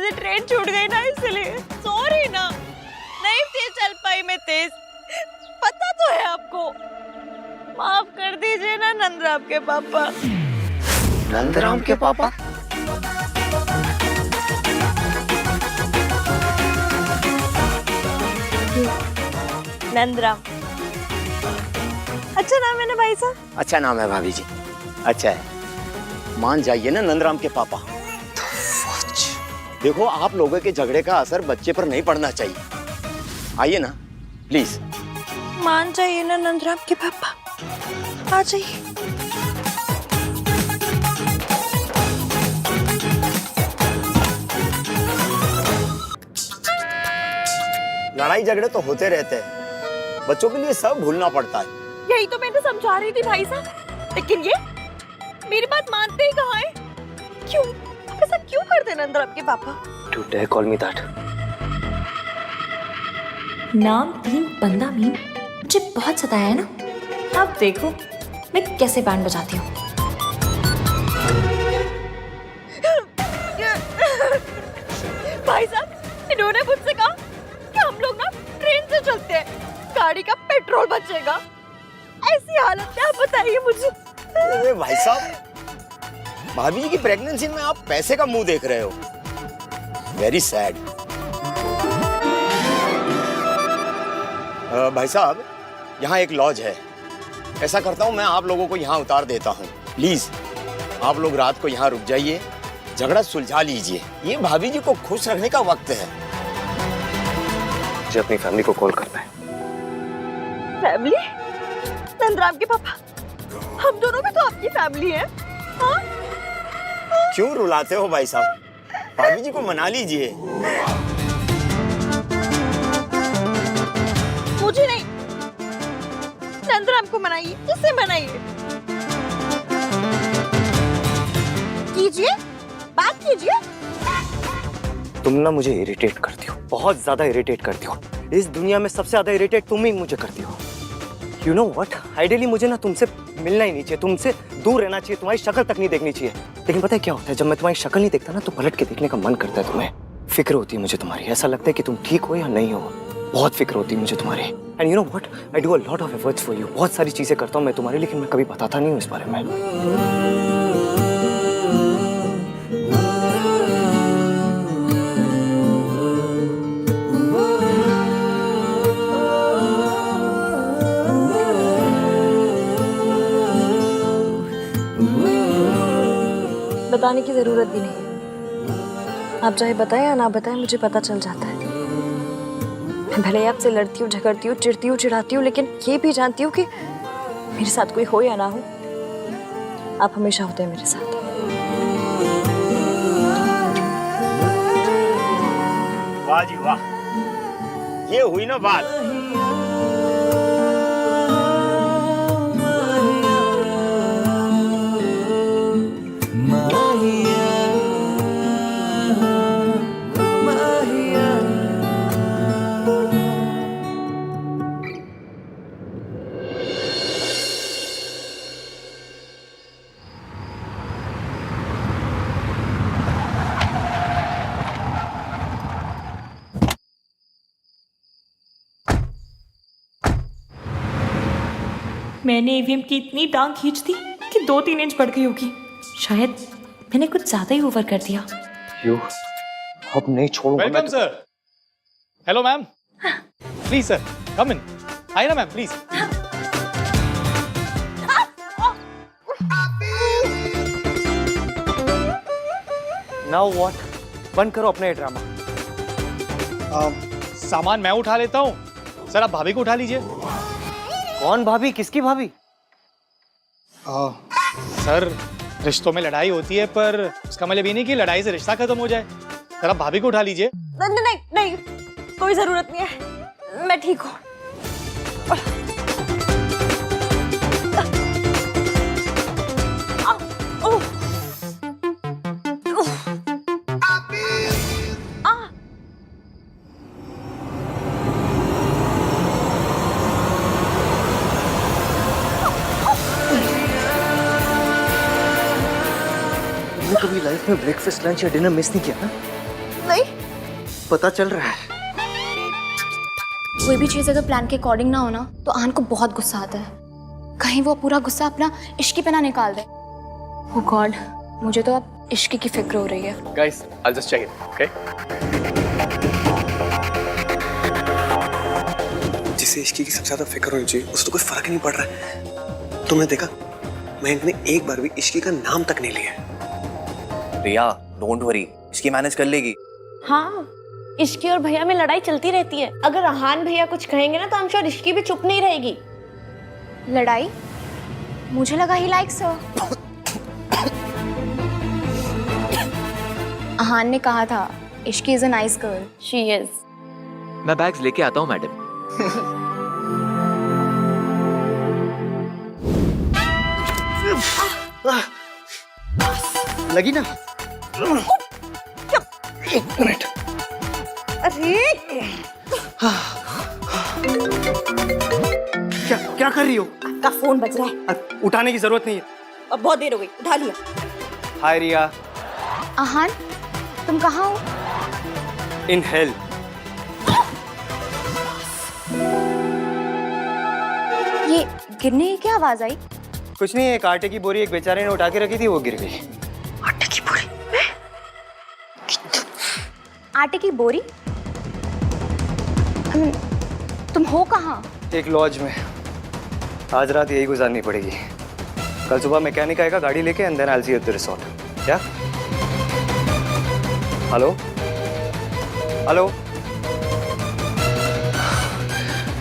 से ट्रेन छूट गई ना, इसलिए सॉरी ना, नहीं थी चल पाई मैं तेज, पता तो है आपको। माफ कर दीजिए ना नंदराम के पापा। नंदराम के पापा? नंदराम अच्छा नाम है ना भाई साहब? अच्छा नाम है भाभी जी, अच्छा है। मान जाइए ना नंदराम के पापा। देखो आप लोगों के झगड़े का असर बच्चे पर नहीं पड़ना चाहिए। आइए ना प्लीज। मान जाइए ना नंदराम के पापा, आ जाइए। लड़ाई झगड़े तो होते रहते हैं, बच्चों के लिए सब भूलना पड़ता है। यही तो मैंने समझा रही थी भाई साहब, लेकिन ये मेरी बात मानते ही कहाँ है? क्यों ऐसा क्यों करते नंदराम के पापा? You dare call me that? नाम 3 बंदा मीम मुझे बहुत सताया है ना। अब देखो मैं कैसे बैंड बजाती हूँ। भाई साहब इन्होंने मुझसे कहा कि हम लोग ना ट्रेन से चलते हैं, गाड़ी का पेट्रोल बचेगा। ऐसी हालत में आप बताइए मुझे। अरे भाई साहब, भाभी जी की प्रेगनेंसी में आप पैसे का मुंह देख रहे हो। Very sad. भाई साहब यहाँ एक लॉज है, ऐसा करता हूँ मैं आप लोगों को यहाँ उतार देता हूँ। प्लीज आप लोग रात को यहाँ रुक जाइए, झगड़ा सुलझा लीजिए। ये भाभी जी को खुश रखने का वक्त है। मुझे अपनी फैमिली को कॉल करना है। फैमिली? नंदराम के पापा, हम दोनों भी तो आपकी फैमिली है। हाँ? क्यों रुलाते हो भाई साहब? भाभी जी को मना लीजिए। मुझे नहीं, नंदराम को मनाइए, किससे मनाइए? कीजिए, बात कीजिए। तुम ना मुझे इरिटेट करती हो, बहुत ज्यादा इरिटेट करती हो। इस दुनिया में सबसे ज्यादा इरिटेट तुम ही मुझे करती हो। You know what? आइडियली मुझे ना तुमसे मिलना ही नहीं चाहिए, तुमसे दूर रहना चाहिए, तुम्हारी शक्ल तक नहीं देखनी चाहिए। लेकिन पता है क्या होता है, जब मैं तुम्हारी शक्ल नहीं देखता ना तो पलट के देखने का मन करता है तुम्हें। फिक्र होती है मुझे तुम्हारी, ऐसा लगता है कि तुम ठीक हो या नहीं हो। बहुत फिक्र होती है मुझे तुम्हारी। And you know what, I do a lot of efforts for you. बहुत सारी चीजें करता हूँ मैं तुम्हारी, लेकिन मैं कभी बताता नहीं हूँ इस बारे में। बताने की जरूरत भी नहीं है। आप चाहे बताएं या ना बताएं, मुझे पता चल जाता है। मैं भले आपसे लड़ती हूँ, झगड़ती हूँ, चिढ़ती हूँ, चिढ़ाती हूँ, लेकिन ये भी जानती हूँ कि मेरे साथ कोई हो या ना हो, आप हमेशा होते हैं मेरे साथ। वाह जी वाह, ये हुई ना बात। मैंने ईवीएम की इतनी टांग खींच दी कि 2-3 इंच बढ़ गई होगी। शायद मैंने कुछ ज्यादा ही ओवर कर दिया। यू अब नहीं छोड़ूंगा। Welcome sir. Hello ma'am, please sir come in. आइए ना मैम प्लीज। Now what? बंद करो अपना ये ड्रामा। सामान मैं उठा लेता हूँ सर, आप भाभी को उठा लीजिए। कौन भाभी? किसकी भाभी? सर रिश्तों में लड़ाई होती है, पर उसका मतलब ये नहीं कि लड़ाई से रिश्ता खत्म हो जाए। सर आप भाभी को उठा लीजिए। नहीं नहीं नहीं, कोई जरूरत नहीं है, मैं ठीक हूँ। कभी लाइफ में ब्रेकफास्ट, लंच या डिनर मिस नहीं किया ना? नहीं, पता चल रहा है। कोई भी चीज़ अगर प्लान के अकॉर्डिंग ना हो ना तो आन को बहुत गुस्सा आता है। कहीं वो पूरा गुस्सा अपना इश्की पे ना निकाल दे। ओ गॉड, मुझे तो अब इश्की की फिक्र हो रही है। Guys, I'll just check it, okay? जिसे इश्की की सबसे ज्यादा फिक्र होनी चाहिए उसे तो कोई फर्क ही नहीं पड़ रहा है। तुमने देखा, मयंक ने एक बार भी इश्की का नाम तक नहीं लिया। रिया, डोंट वरी, इसकी मैनेज कर लेगी। हाँ, इश्की और भैया में लड़ाई चलती रहती है। अगर अहान भैया कुछ कहेंगे ना तो हम श्योर इश्की भी चुप नहीं रहेगी। लड़ाई? मुझे लगा ही लाइक्स हो। अहान ने कहा था Ishki is a nice girl. She is. मैं बैग्स लेके आता हूँ मैडम। लगी ना? एक मिनट। क्या कर रही हो? आपका फोन बज रहा है। उठाने की जरूरत नहीं है। अब बहुत देर हो गई, उठा लिया। हाय रिया। अहान, तुम कहाँ हो? In hell. ये गिरने की क्या आवाज आई? कुछ नहीं, एक आटे की बोरी एक बेचारे ने उठा के रखी थी, वो गिर गई। आटे की बोरी? आटे की बोरी? तुम हो कहाँ? एक लॉज में। आज रात यही गुजारनी पड़ेगी। कल सुबह मैकेनिक आएगा गाड़ी लेके, and then I will see you at the resort. क्या? Hello hello.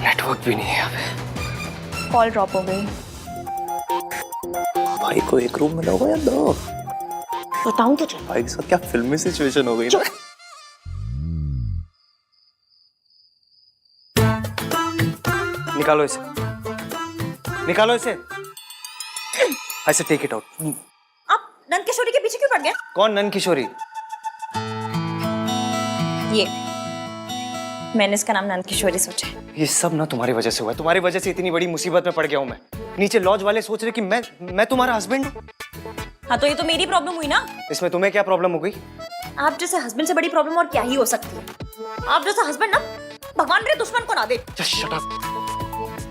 नेटवर्क भी नहीं है यहाँ पे। कॉल ड्रॉप हो गई। भाई को एक रूम मिला होगा या दो? बताऊं तो चल। भाई के साथ क्या फिल्मी सिचुएशन हो गई ना? निकालो इसे, निकालो इसे। ऐसे टेक इट आउट। आप नंद किशोरी के पीछे क्यों पड़ गए? कौन नंद किशोरी? ये मैंने इसका नाम नंद किशोरी सोचा है। ये सब ना तुम्हारी वजह से हुआ है। तुम्हारी वजह से इतनी बड़ी मुसीबत में पड़ गया हूँ मैं। नीचे लॉज वाले सोच रहे कि मैं तुम्हारा हस्बैंड हूँ। हाँ तो ये तो मेरी प्रॉब्लम हुई ना। इसमें तुम्हें क्या प्रॉब्लम हो गई? आप जैसे हस्बैंड से बड़ी प्रॉब्लम और क्या ही हो सकती है। आप जैसा हस्बैंड ना भगवान मेरे दुश्मन को ना दे। Just shut up।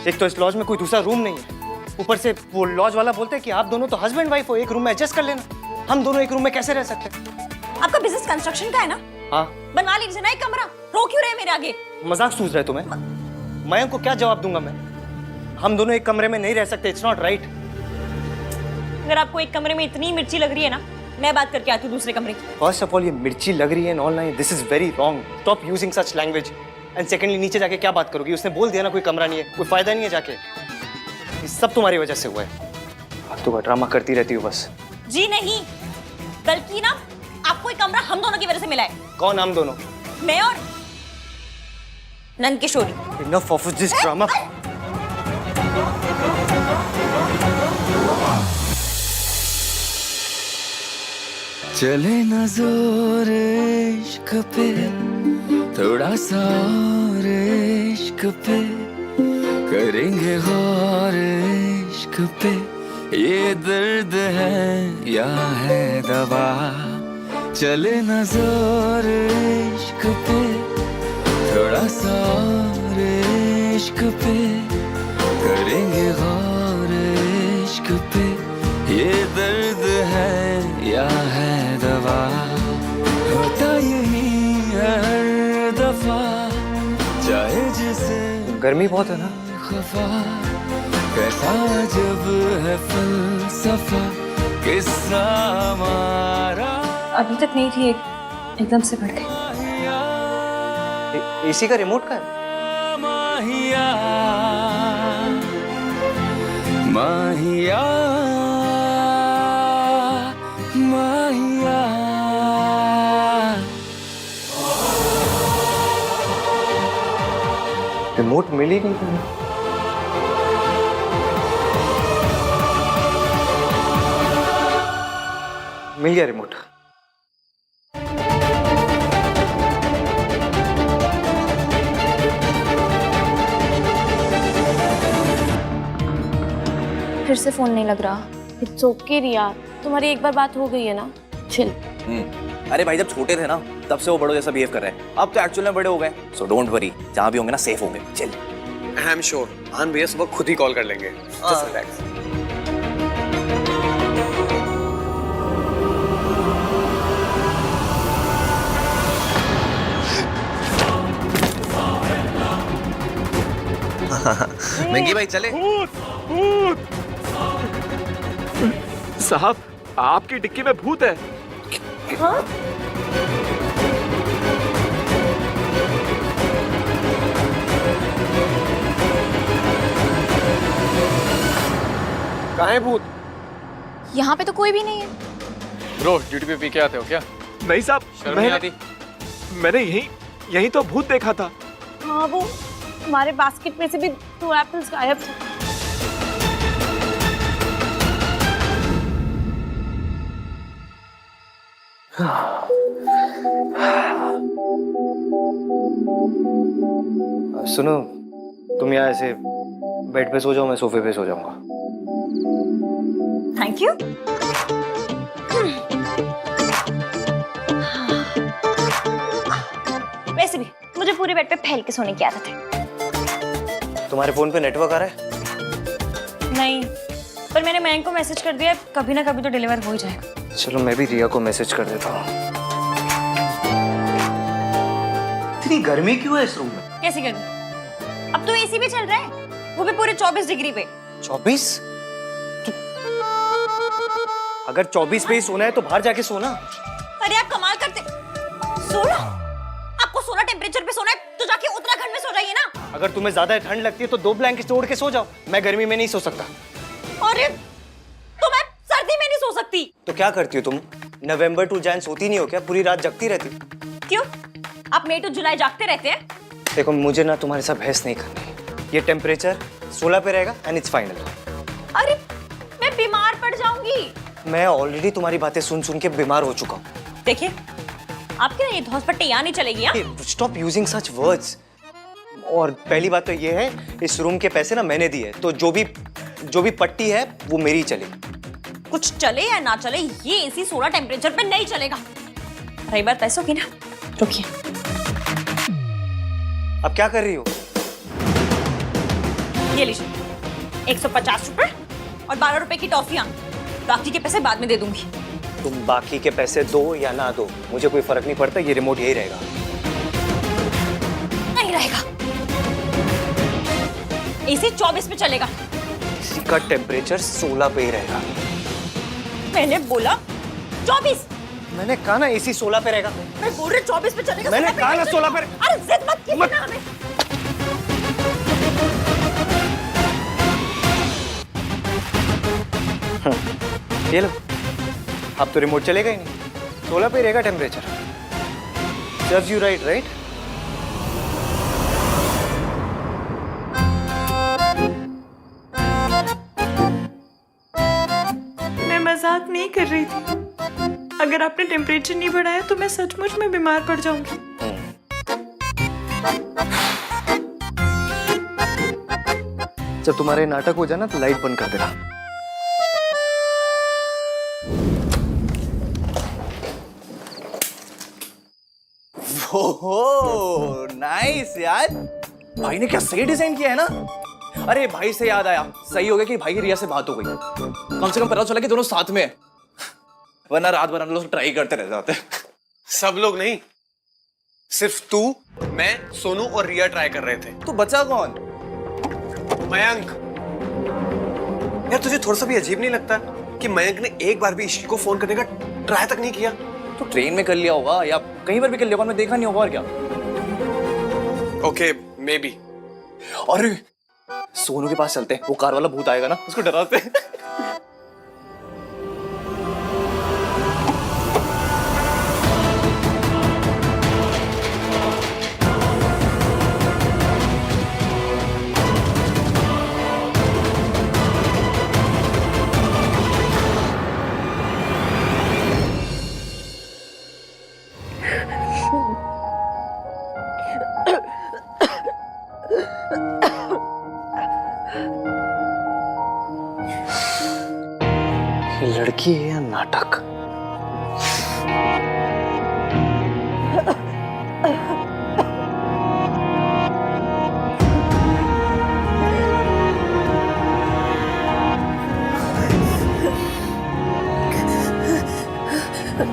एक तो इस लॉज में कोई दूसरा रूम नहीं है, ऊपर से वो लॉज वाला बोलते हैं कि आप दोनों तो हस्बैंड वाइफ हो, एक रूम में एडजस्ट कर लेना। हम दोनों एक रूम में कैसे रह सकते हैं? आपका बिजनेस कंस्ट्रक्शन का है ना? हाँ। बनवा लीजिए ना एक कमरा। रो क्यों रहे मेरे आगे? मजाक सूझ रहा है तुम्हें? मयंक को क्या जवाब दूंगा मैं? हम दोनों एक कमरे में नहीं रह सकते। It's not right. अगर आपको एक कमरे में इतनी मिर्ची लग रही है ना, मैं बात करके आती हूँ दूसरे कमरे की। फर्स्ट ऑफ ऑल ये मिर्ची लग रही है online, this is very wrong. Stop using such language. And secondly, नीचे जाके क्या बात करोगी? उसने बोल दिया ना कोई कमरा नहीं है, कोई फायदा नहीं है जाके। ये सब तुम्हारी वजह से हुआ है। तो ड्रामा करती रहती हो बस। जी नहीं, बल्कि ना आपको एक कमरा हम दोनों की वजह से मिला है। कौन हम दोनों? मैं और नंद किशोरी। Enough of this drama. चले न जोर इश्क पे, थोड़ा सा और इश्क पे, करेंगे गौर इश्क पे। ये दर्द है या है दवा? चले न जोर इश्क पे, थोड़ा सा और इश्क पे, करेंगे गौर इश्क पे। ये दर्द है या है दवा? होता यही है हर दफा, चाहे जिसे गर्मी बहुत है ना? खफा। कैसा जब है फलसफा, किस्सा हमारा। अभी तक नहीं थी, एकदम से बढ़ गई। एसी का रिमोट का है? माहिया माहिया माहिया। रिमोट मिल ही नहीं तुम्हें। मिल गया रिमोट। फिर से फोन नहीं लग रहा। इट्स ओके रिया, तुम्हारी एक बार बात हो गई है ना, चिल। अरे भाई जब छोटे थे ना तब से वो बड़ों जैसा बिहेव कर रहे हैं, अब तो एक्चुअल में बड़े हो गए। सो डोंट वरी, जहाँ भी होंगे ना सेफ होंगे। चल आई एम श्योर आहान भैया सुबह खुद ही कॉल कर लेंगे। Just relax. मंगी भाई चले। साहब आपकी डिक्की में भूत है। कहाँ है भूत? यहाँ पे तो कोई भी नहीं है। ब्रो ड्यूटी पे पी के आते हो क्या? नहीं साहब, शर्म नहीं आती? मैंने यही तो भूत देखा था। हाँ वो हमारे बास्केट में से भी 2 एप्पल्स गायब थे। सुनो, तुम यहाँ ऐसे बेड पे सो जाओ, मैं सोफे पे सो जाऊंगा। Thank you. वैसे भी मुझे पूरे बेड पे फैल के सोने की आदत है। तुम्हारे फोन पे नेटवर्क आ रहा है? नहीं, पर मैंने मयंक को मैसेज कर दिया, कभी ना कभी तो डिलीवर हो ही जाएगा। चलो मैं भी रिया को मैसेज कर देता हूँ। इतनी गर्मी क्यों है इस रूम में? कैसी गर्मी? अब तो एसी भी चल रहा है, वो भी पूरे 24 डिग्री पे। 24? अगर 24 पे ही सोना है तो बाहर जाके सोना। अरे आप कमाल करते। 16? आपको 16 टेम्परेचर पे सोना है तो जाके उत्तराखंड में सो जाइए ना। अगर तुम्हें ज्यादा ठंड लगती है तो 2 ब्लैंकेट ओढ़ के सो जाओ। मैं गर्मी में नहीं सो सकता। अरे तो मैं सर्दी में नहीं सो सकती। तो क्या करती हो तुम? नवंबर टू जैन सोती नहीं हो क्या? पूरी रात जगती रहती? क्यों? आप मई टू जुलाई जागते रहते हैं? देखो मुझे ना तुम्हारे साथ बहस नहीं करनी। ये टेम्परेचर 16 पे रहेगा एंड इट्स फाइनल। अरे मैं बीमार पड़ जाऊंगी। मैं ऑलरेडी तुम्हारी बातें सुन सुन के बीमार हो चुका हूँ। देखिए, आपके ना ये हॉस्पिटल यहाँ नहीं चलेगी। Stop using such words. और पहली बात तो ये है, इस रूम के पैसे ना मैंने दिए, तो जो भी पट्टी है वो मेरी चलेगी। कुछ चले या ना चले, ये एसी 16 टेम्परेचर पे नहीं चलेगा। रही बात पैसों की ना, रुकिए। अब क्या कर रही हो? ये लीजिए 150 रुपए और 12 रुपए की टॉफियां। बाकी के पैसे बाद में दे दूंगी। तुम बाकी के पैसे दो या ना दो, मुझे कोई फर्क नहीं पड़ता। ये रिमोट यही रहेगा। नहीं रहेगा। एसी 24 पे चलेगा। इसी का टेम्परेचर 16 पे ही रहेगा। मैंने बोला 24। मैंने कहा ना एसी 16 पे रहेगा। मैं बोल रही 24 पे चलेगा। मैंने कहा ना 16 पे। अरे जिद मत कीजिए ना हमें। ये लो, अब तो रिमोट चलेगा ही नहीं। 16 पे रहेगा temperature. Serves you right, right? मैं मजाक नहीं कर रही थी। अगर आपने टेम्परेचर नहीं बढ़ाया तो मैं सचमुच में बीमार पड़ जाऊंगी। जब तुम्हारे नाटक हो जाए ना तो लाइट बंद कर देना। ओहो नाइस यार, भाई ने क्या सही डिजाइन किया है ना। अरे भाई से याद आया, सही हो गया कि भाई की रिया से बात हो गई। कम से कम पता चला कि दोनों साथ में है, वरना रात भर हम लोग ट्राई करते रह जाते। सब लोग नहीं, सिर्फ तू, मैं, सोनू और रिया ट्राई कर रहे थे। तो बचा कौन? मयंक। यार तुझे थोड़ा सा भी अजीब नहीं लगता कि मयंक ने एक बार भी इश्की को फोन करने का ट्राई तक नहीं किया? तो ट्रेन में कर लिया होगा या कहीं पर भी कर लिया होगा, मैं देखा नहीं होगा। और क्या? Okay may be. और सोनू के पास चलते हैं, वो कार वाला भूत आएगा ना, उसको डराते हैं। ये लड़की है या नाटक?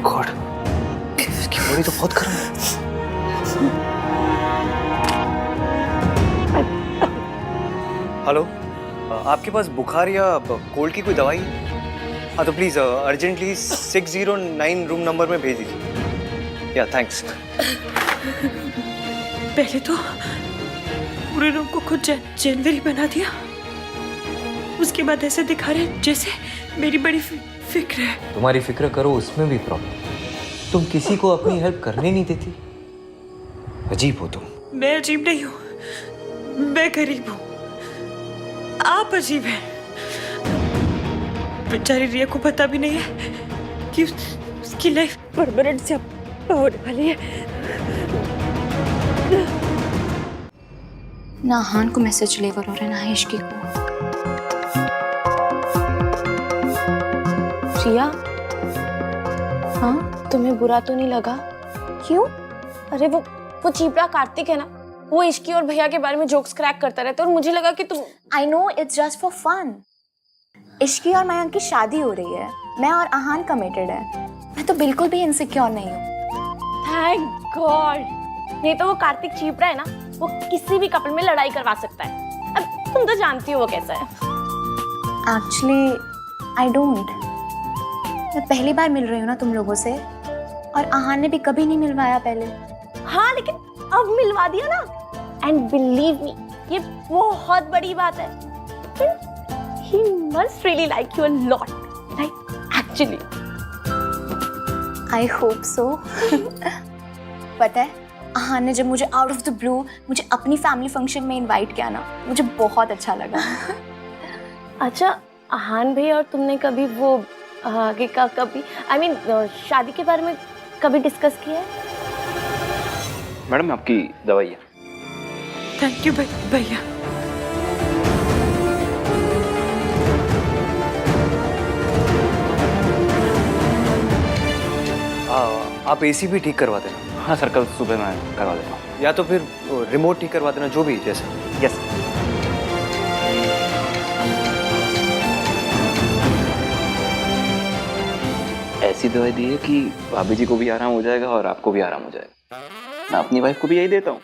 गॉड, इसकी बॉडी तो बहुत गर्म है। हेलो, आपके पास बुखार या कोल्ड की कोई दवाई है? हाँ तो प्लीज़ अर्जेंटली 609 रूम नंबर में भेज दीजिए। या थैंक्स। पहले तो पूरे रूम को खुद जनवरी बना दिया, उसके बाद ऐसे दिखा रहे जैसे मेरी बड़ी फिक्र है। तुम्हारी फिक्र करो उसमें भी प्रॉब्लम। तुम किसी को अपनी हेल्प करने नहीं देती। अजीब हो तुम। मैं अजीब नहीं हूँ, मैं गरीब हूँ। आप अजीब हैं। बेचारी रिया को पता भी नहीं है कि उसकी लाइफ परमानेंट से होने वाली है। ना हान को मैसेज डिलीवर हो रहा है ना इश्की को। रिया, हाँ तुम्हें बुरा तो नहीं लगा? क्यों? अरे वो चीपड़ा कार्तिक है ना, वो इश्की और भैया के बारे में जोक्स क्रैक करता रहता है और मुझे लगा कि तुम। I know it's just for fun. इश्की और मयंक की शादी हो रही है, मैं और आहान कमिटेड है। मैं तो बिल्कुल भी इनसिक्योर नहीं हूँ। Thank God. नहीं तो वो कार्तिक चीपड़ा है ना, वो किसी भी कपल में लड़ाई करवा सकता है। अब तुम तो जानती हो वो कैसा है। Actually I don't. मैं पहली बार मिल रही हूँ ना तुम लोगों से, और आहान ने भी कभी नहीं मिलवाया पहले। हाँ लेकिन अब मिलवा दिया ना, एंड बिलीव मी ये बहुत बड़ी बात है। He must really like you a lot, like actually. I hope so. पता है, आहान ने जब मुझे आउट ऑफ द ब्लू मुझे अपनी फैमिली फंक्शन में इनवाइट किया ना, मुझे बहुत अच्छा लगा। अच्छा, आहान भाई और तुमने कभी वो आगे का कभी शादी के बारे में कभी डिस्कस किया है? मैडम आपकी दवाई है। थैंक यू भैया। आप एसी भी ठीक करवा देना। हाँ सर, कल सुबह मैं करवा देता हूँ। या तो फिर रिमोट ठीक करवा देना, जो भी जैसे। यस। ऐसी दवाई दी है कि भाभी जी को भी आराम हो जाएगा और आपको भी आराम हो जाएगा। मैं अपनी वाइफ को भी यही देता हूँ।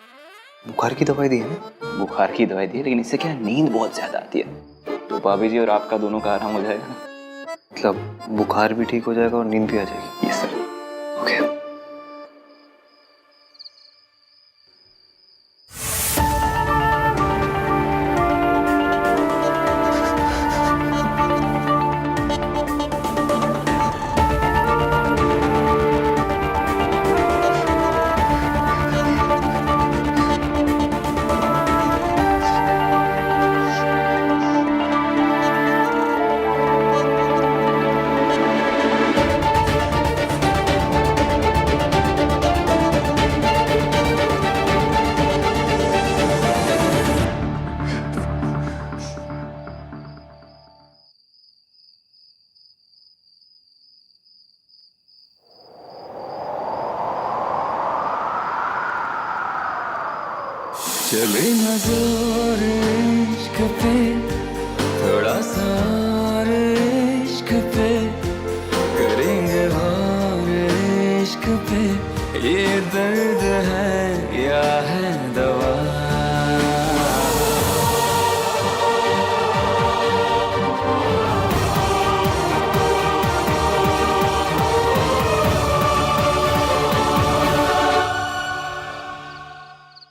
बुखार की दवाई दी है ना? बुखार की दवाई दी है, लेकिन इससे क्या नींद बहुत ज्यादा आती है, तो भाभी जी और आपका दोनों का आराम हो जाएगा ना। मतलब बुखार भी ठीक हो जाएगा और नींद भी आ जाएगी। Yes sir. ओके। चले नजर इश्क पे, थोड़ा सा और इश्क पे, करेंगे और इश्क पे, ये दर्द है या है दवा।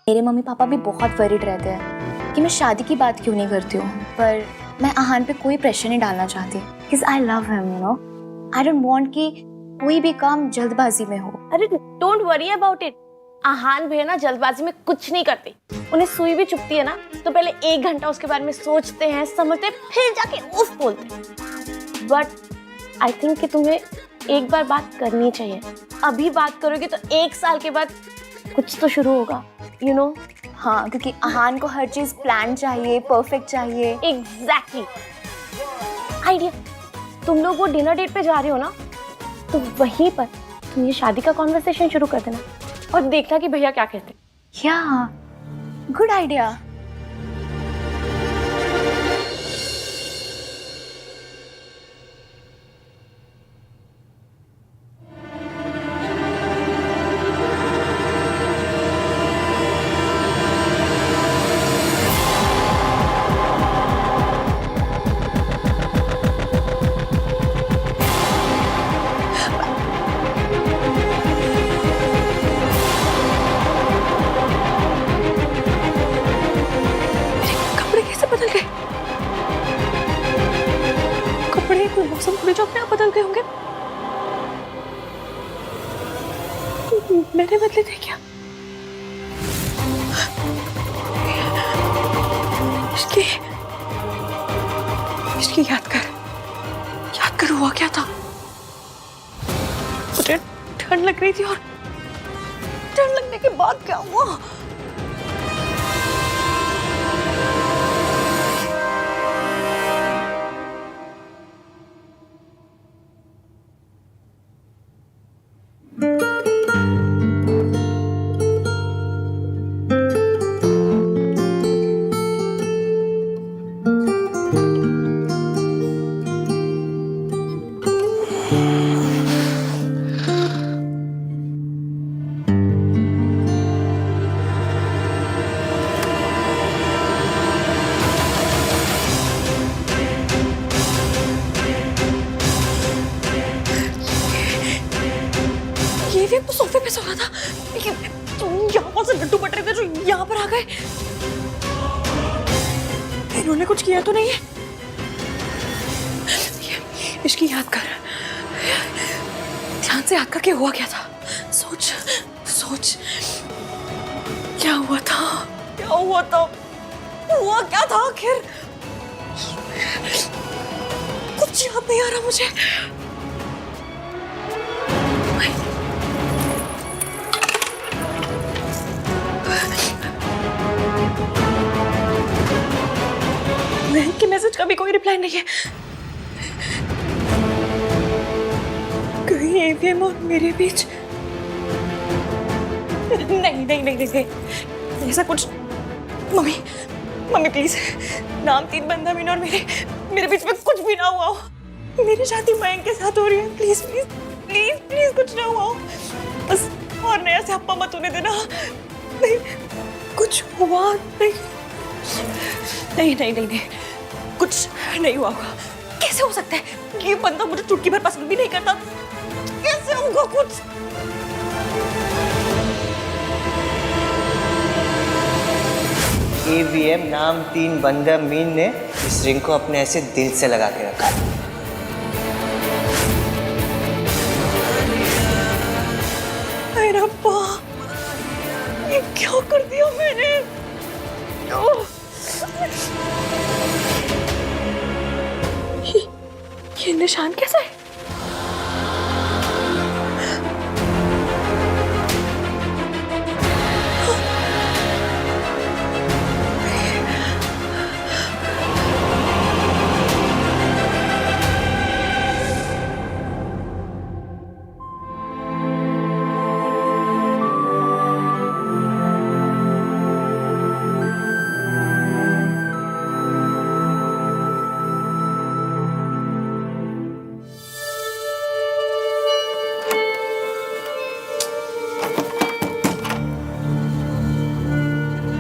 मेरे मम्मी पापा भी बहुत वरीड रहते हैं कि मैं शादी की बात क्यों नहीं करती हूँ, पर मैं आहान पे कोई प्रेशर नहीं डालना चाहती, because I love him, you know. I don't want कि कोई भी काम जल्दबाजी में हो। अरे डोंट वरी अबाउट इट। आहान भैया ना जल्दबाजी में कुछ नहीं करते। उन्हें सुई भी चुभती है ना, तो पहले 1 घंटा उसके बारे में सोचते हैं, समझते हैं, फिर जाके उफ बोलते हैं। बट आई थिंक कि तुम्हें एक बार बात करनी चाहिए। अभी बात करोगे तो 1 साल के बाद कुछ तो शुरू होगा, you know? हाँ, क्योंकि आहान को हर चीज प्लान चाहिए, परफेक्ट चाहिए। एग्जैक्टली। आइडिया, तुम लोग वो डिनर डेट पे जा रहे हो ना, तो वहीं पर तुम ये शादी का कॉन्वर्सेशन शुरू कर देना। और देखना कि भैया क्या कहते हैं। या गुड आइडिया। कपड़े कैसे बदल गए? कपड़े कोई मौसम थोड़ी जो अपने आप बदल गए होंगे। मैंने बदले थे क्या? इसकी याद कर हुआ क्या था? मुझे ठंड लग रही थी और ठंड लगने के बाद क्या हुआ? ये वो सोफे पे सो रहा था। यहाँ से लड्डू बट रहे थे जो यहाँ पर आ गए। इन्होंने कुछ किया तो नहीं है? इसकी याद कर, ध्यान से याद करके हुआ क्या था? सोच क्या हुआ था? हुआ क्या था आखिर? कुछ याद नहीं आ रहा मुझे। महक के मैसेज का भी कोई रिप्लाई नहीं है। कहीं एवीएम और मेरे बीच नहीं ऐसा कुछ। मम्मी प्लीज, नाम 3 बंदा मीना और मेरे बीच में कुछ भी ना हुआ हो। मेरी शादी मयंक के साथ हो रही है। प्लीज कुछ ना हुआ हो। बस और नया से हप्पा मत होने देना। नहीं कुछ हुआ नहीं। कुछ नहीं हुआ होगा। कैसे हो सकता है? ये बंदा मुझे चुटकी भर पसंद भी नहीं करता। कैसे होगा कुछ? AVM नाम 3 बंदा मीन ने इस रिंग को अपने ऐसे दिल से लगा के रखा। अरे रब्बा, ये क्या कर दिया मैंने? ये निशान कैसा है?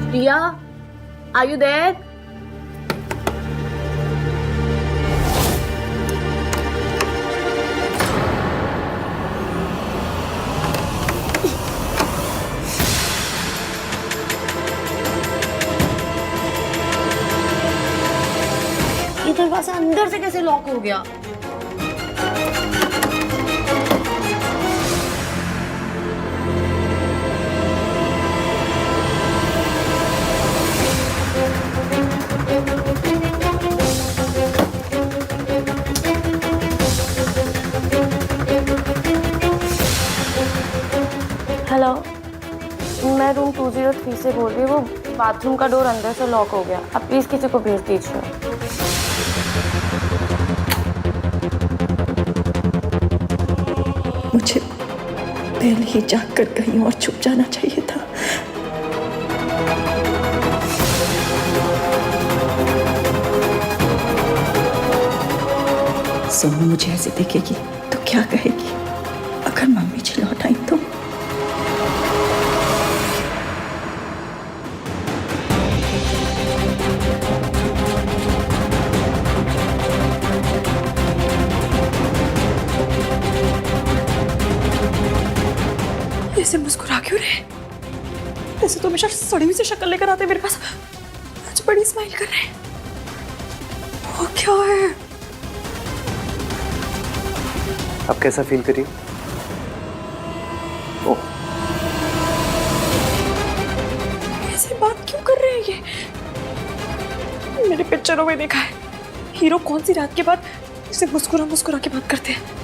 Priya, are you there? ये दरवाजा अंदर से कैसे लॉक हो गया? हेलो, मैं रूम 203 से बोल रही हूँ। वो बाथरूम का डोर अंदर से लॉक हो गया। आप प्लीज किसी को भेज दीजिए। पहले ही जाकर कहीं और छुप जाना चाहिए था। सोनू मुझे ऐसे देखेगी तो क्या कहेगी? अगर मम्मी जी लौट आई तो? ऐसे मुस्कुरा क्यों रहे? ऐसे तो हमेशा सड़ी हुई सी शक्ल लेकर आते मेरे पास, आज बड़ी स्माइल कर रहे हैं। वो क्या है? आप कैसा फील करिए? ओह, ऐसे बात क्यों कर रहे हैं ये? मैंने पिक्चरों में देखा है, हीरो कौन सी रात के बाद इसे मुस्कुरा मुस्कुरा के बात करते हैं।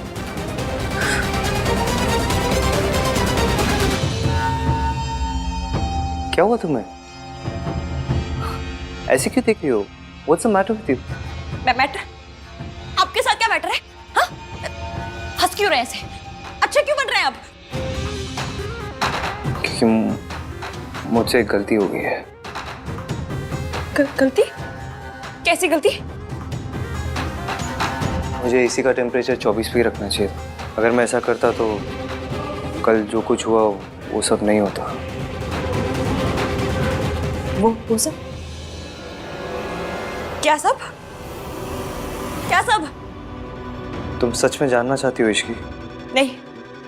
क्या हुआ तुम्हें? ऐसे क्यों देख रही हो? What's the matter with you? Matter? आपके साथ क्या मैटर है? हाँ? हंस क्यों रहे हैं ऐसे? अच्छे क्यों बन रहे हैं आप? क्योंकि मुझसे एक गलती हो गई है। गलती? कैसी गलती? मुझे एसी का टेम्परेचर 24 पे रखना चाहिए था। अगर मैं ऐसा करता तो कल जो कुछ हुआ वो सब नहीं होता। वो सब? क्या सब? क्या सब? तुम सच में जानना चाहती हो इश्की? नहीं,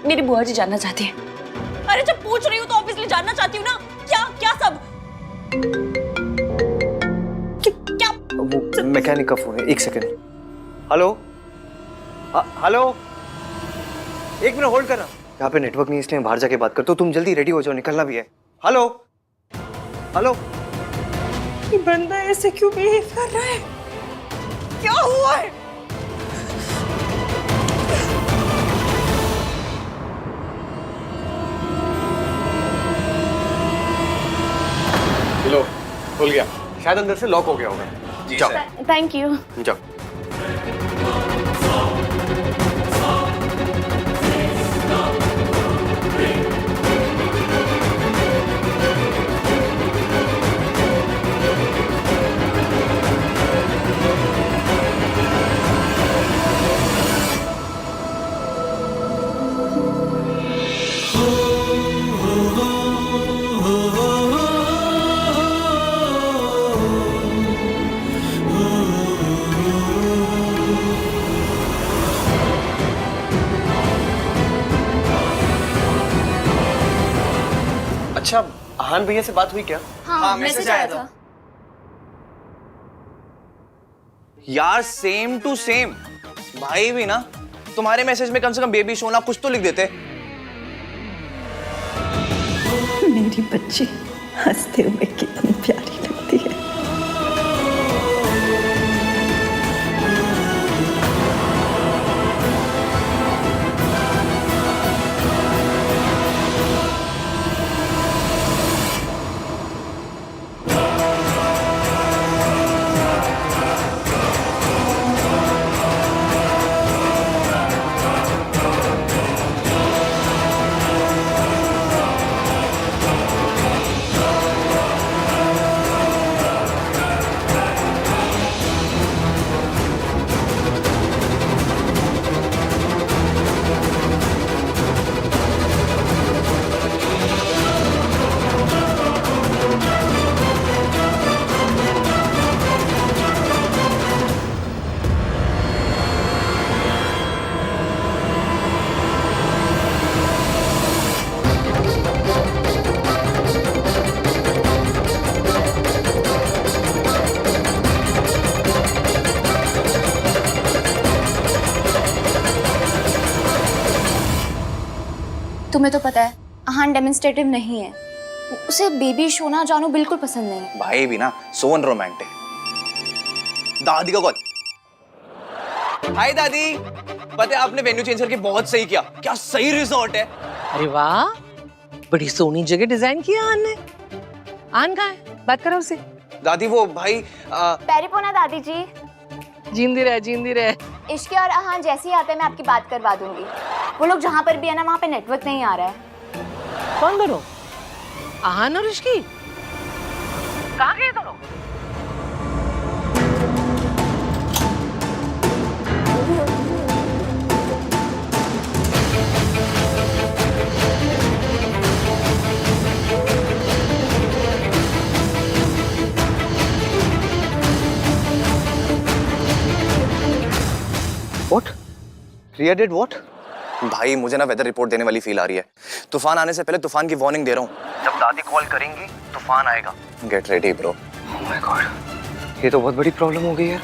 मेरी बुआ जी जानना चाहती है। अरे जब पूछ रही हूँ तो ऑब्वियसली जानना चाहती हूँ ना। क्या सब? क्या? वो मैकेनिक का फोन है, एक सेकेंड। हेलो? हेलो? एक मिनट होल्ड करना। यहाँ पे नेटवर्क नहीं इसलिए बाहर जाके बात करता हूँ। तुम जल्दी रेडी हो जाओ, निकलना भी है। हेलो? हेलो? ये बंदा ऐसे क्यों बिहेव कर रहा है? क्या हुआ है? लो, खुल गया। शायद अंदर से लॉक हो गया होगा। जी जाओ। Thank you. जाओ। अच्छा, आहान भैया से बात हुई क्या? हाँ, मैसेज आया था। यार सेम टू सेम। भाई भी ना तुम्हारे मैसेज में कम से कम बेबी सोना कुछ तो लिख देते। मेरी बच्ची हंसते हुए कितनी प्यारी लगती है। तुम्हें तो पता है आहान डेमोन्स्ट्रेटिव नहीं है, उसे बेबी सोना जानू बिल्कुल पसंद नहीं है। भाई भी ना सो रोमांटिक। दादी का कॉल। हाय दादी, पता है आपने वेन्यू चेंज करके बहुत सही किया। क्या सही रिजॉर्ट है। अरे वाह, बड़ी सोनी जगह डिजाइन किया आन ने। आन कहाँ है? बात करो उसे। दादी वो भाई पैरिपोना दादी जी। जींदी रहे, जींदी रहे। इश्की और आहान जैसे ही आते हैं मैं आपकी बात करवा दूंगी। वो लोग जहाँ पर भी है ना, वहाँ पे नेटवर्क नहीं आ रहा है। कौन दोनों? आहान और ऋषि? कहाँ गए दोनों? What? Riya did what? भाई मुझे ना वेदर रिपोर्ट देने वाली फील आ रही है। तूफान आने से पहले तूफान की वार्निंग दे रहा हूँ। जब दादी कॉल करेंगी तूफान आएगा। Get ready bro. Oh my God, ये तो बहुत बड़ी प्रॉब्लम हो गई यार।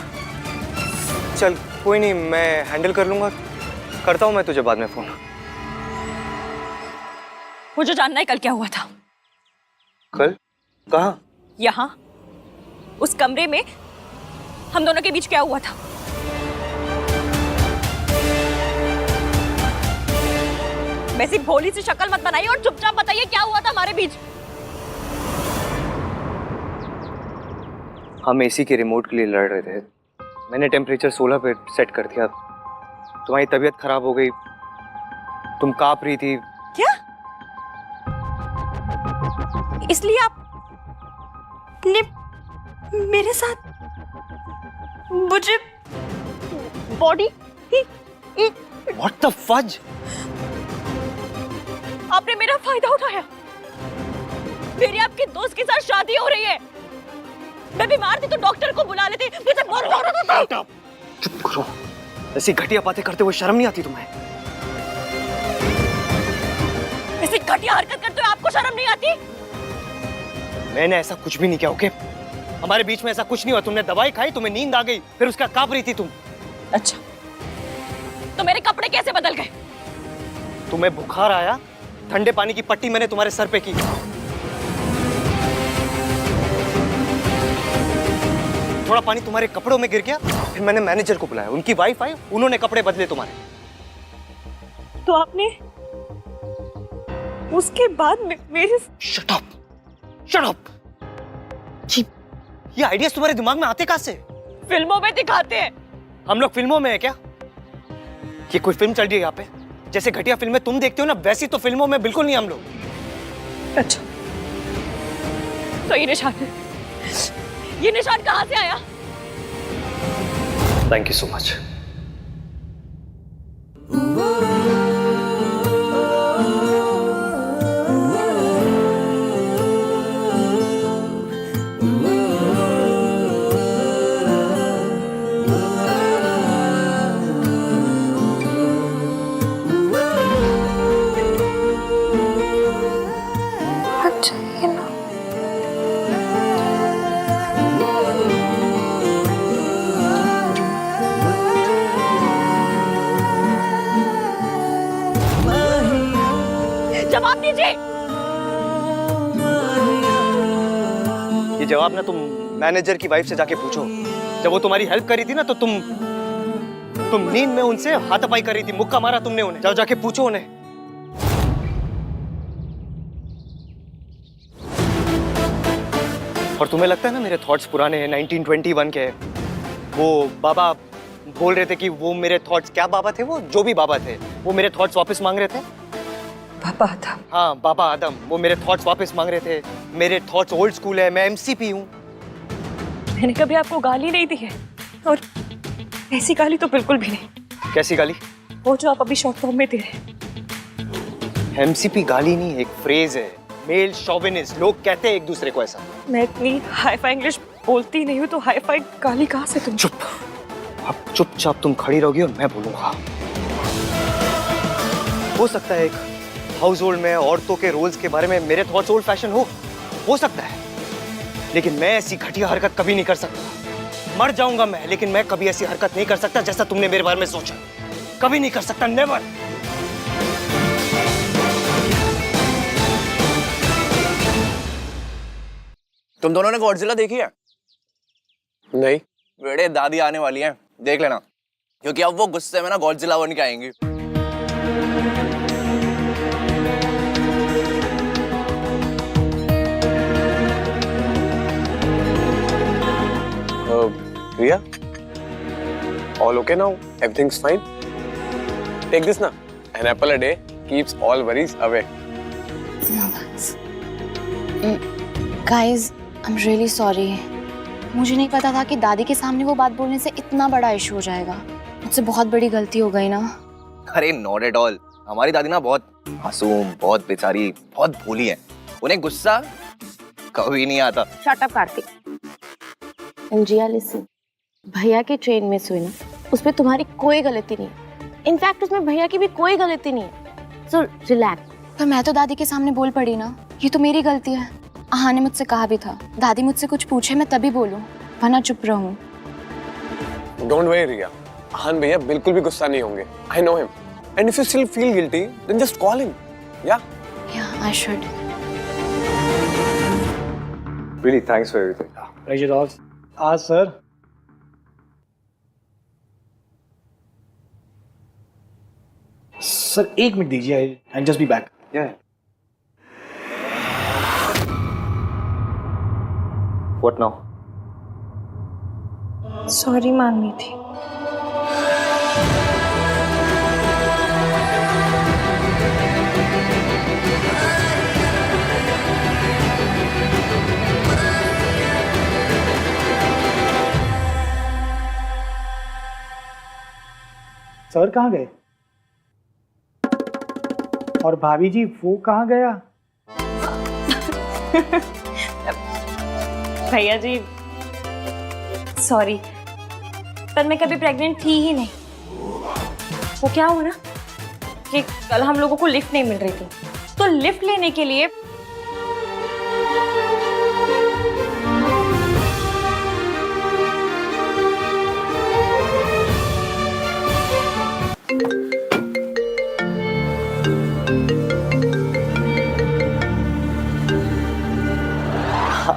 चल कोई नहीं, मैं हैंडल कर लूंगा। करता हूँ मैं तुझे बाद में फोन। मुझे जानना है कल क्या हुआ था। कल? कहाँ? यहाँ, उस कमरे में हम दोनों के बीच क्या हुआ था। वैसी भोली सी शक्ल मत बनाइए और चुपचाप बताइए क्या हुआ था हमारे बीच। हम एसी के रिमोट के लिए लड़ रहे थे। मैंने टेम्परेचर 16 पे सेट कर दिया। तुम्हारी तबीयत खराब हो गई, तुम कांप रही थी। क्या? इसलिए आपने मेरे साथ मुझे बॉडी What the fudge? आपने मेरा फायदा उठाया। मेरी आपके दोस्त के साथ शादी हो रही है। मैं बीमार थी तो डॉक्टर को बुला लेते। मुझे बहुत जरूरत था। चुप करो, ऐसी घटिया बातें करते हुए शर्म नहीं आती तुम्हें? ऐसी घटिया हरकत करते हुए आपको शर्म नहीं आती? मैंने ऐसा कुछ भी नहीं किया, ओके? हमारे बीच में ऐसा कुछ नहीं हुआ। तुमने दवाई खाई, तुम्हें नींद आ गई, फिर उसका कांप रही थी तुम। अच्छा, तो मेरे कपड़े कैसे बदल गए? तुम्हें बुखार आया, ठंडे पानी की पट्टी मैंने तुम्हारे सर पे की। थोड़ा पानी तुम्हारे कपड़ों में गिर गया, फिर मैंने मैनेजर को बुलाया, उनकी वाइफ आई, उन्होंने कपड़े बदले तुम्हारे। तो आपने उसके बाद मेरे शट अप, शट अप। ये आइडियाज तुम्हारे दिमाग में आते कहां से? फिल्मों में दिखाते हैं। हम लोग फिल्मों में है क्या? ये कोई फिल्म चल रही है यहाँ पे? जैसे घटिया फिल्में तुम देखते हो ना, वैसी तो फिल्मों में बिल्कुल नहीं हम लोग। अच्छा, तो ये निशान कहां से आया? Thank you so much. जवाब दीजिए। ये जवाब ना तुम मैनेजर की वाइफ से जाके पूछो। जब वो तुम्हारी हेल्प करी थी ना, तो तुम नींद में उनसे हाथापाई कर रही थी, मुक्का मारा तुमने उन्हें। जाओ जाके पूछो उन्हें। और तुम्हें लगता है ना मेरे थॉट्स पुराने हैं, 1921 के हैं। वो बाबा बोल रहे थे कि वो मेरे थॉट्स, क्या बाबा थे वो, जो भी बाबा थे, वो मेरे थॉट्स वापस मांग रहे थे। बाबा आदम? हाँ, बाबा आदम, वो मेरे थॉट्स वापस मांग रहे थे। मेरे थॉट्स ओल्ड स्कूल है, मैं एमसीपी हूँ। मैंने कभी आपको गाली नहीं दी है, और ऐसी गाली तो बिल्कुल भी नहीं। कैसी गाली? वो जो आप अभी शॉर्ट फॉर्म में दे रहे हैं। एमसीपी गाली नहीं, एक फ्रेज है, मेल शोविनिस्ट। लोग कहते हैं एक दूसरे को ऐसा। मैं इतनी हाई-फाई इंग्लिश बोलती नहीं हूँ, तो हाई-फाई गाली कहाँ से तुम? चुप, अब चुपचाप तुम खड़ी रहोगी और मैं बोलूंगा। हो सकता है एक हाउस होल्ड में औरतों के रोल्स के बारे में मेरे थॉट्स ओल्ड फैशन हो सकता है, लेकिन मैं ऐसी घटिया हरकत कभी नहीं कर सकता। मर जाऊंगा मैं, लेकिन मैं कभी ऐसी हरकत नहीं कर सकता जैसा तुमने मेरे बारे में सोचा। कभी नहीं कर सकता, नेवर। तुम दोनों ने गॉडजिला देखी है? नहीं। बेटे दादी आने वाली है, देख लेना, क्योंकि अब वो गुस्से में ना गॉडजिला बन के आएंगी। Riya, all okay now? Everything's fine? Take this now. An apple a day keeps all worries away. Guys I am really sorry, मुझे नहीं पता था कि दादी के सामने वो बात बोलने से इतना बड़ा इशू हो जाएगा। मुझसे बहुत बड़ी गलती हो गई ना। अरे नॉट एट ऑल, हमारी दादी ना बहुत मासूम, बहुत बेचारी, बहुत भोली है। उन्हें गुस्सा कभी नहीं आता। Shut up Kartik. And Jiya listen, भैया की ट्रेन मिस हुई ना, उसमें तुम्हारी कोई गलती नहीं। इनफैक्ट उसमें भैया की भी कोई गलती नहीं है। So relax. पर मैं तो दादी के सामने बोल पड़ी ना, ये तो मेरी गलती है। आहा ने मुझसे कहा भी था, दादी मुझसे कुछ पूछे मैं तभी बोलूं, वरना चुप रहूं। Don't worry रिया, आहान भैया बिल्कुल भी गुस्सा नहीं होंगे। I know him. And if you still feel guilty, then just call him. Yeah? Yeah, I should. Really, thanks for everything. Pleasure all. Sir sir 1 minute दीजिए, I just be back. Yeah. What now? Sorry मांगनी थी। Sir कहाँ गए? और भाभी जी वो कहाँ गया? भैया जी सॉरी, पर मैं कभी प्रेग्नेंट थी ही नहीं। वो क्या हुआ ना कि कल हम लोगों को लिफ्ट नहीं मिल रही थी, तो लिफ्ट लेने के लिए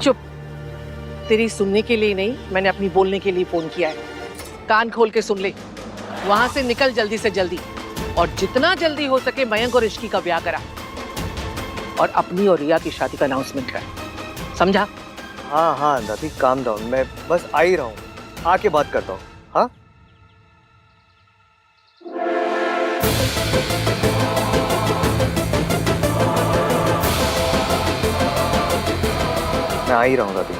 चुप। तेरी सुनने के लिए नहीं, मैंने अपनी बोलने के लिए फोन किया है। कान खोल के सुन ले। वहां से निकल जल्दी से जल्दी, और जितना जल्दी हो सके मयंक और इश्की का ब्याह करा, और अपनी और रिया की शादी का अनाउंसमेंट कर। समझा? हाँ हाँ दादी, काम डाउन, मैं बस आ ही रहा हूँ, आके बात करता हूँ। हाँ मैं आ ही रहा हूँ दादी।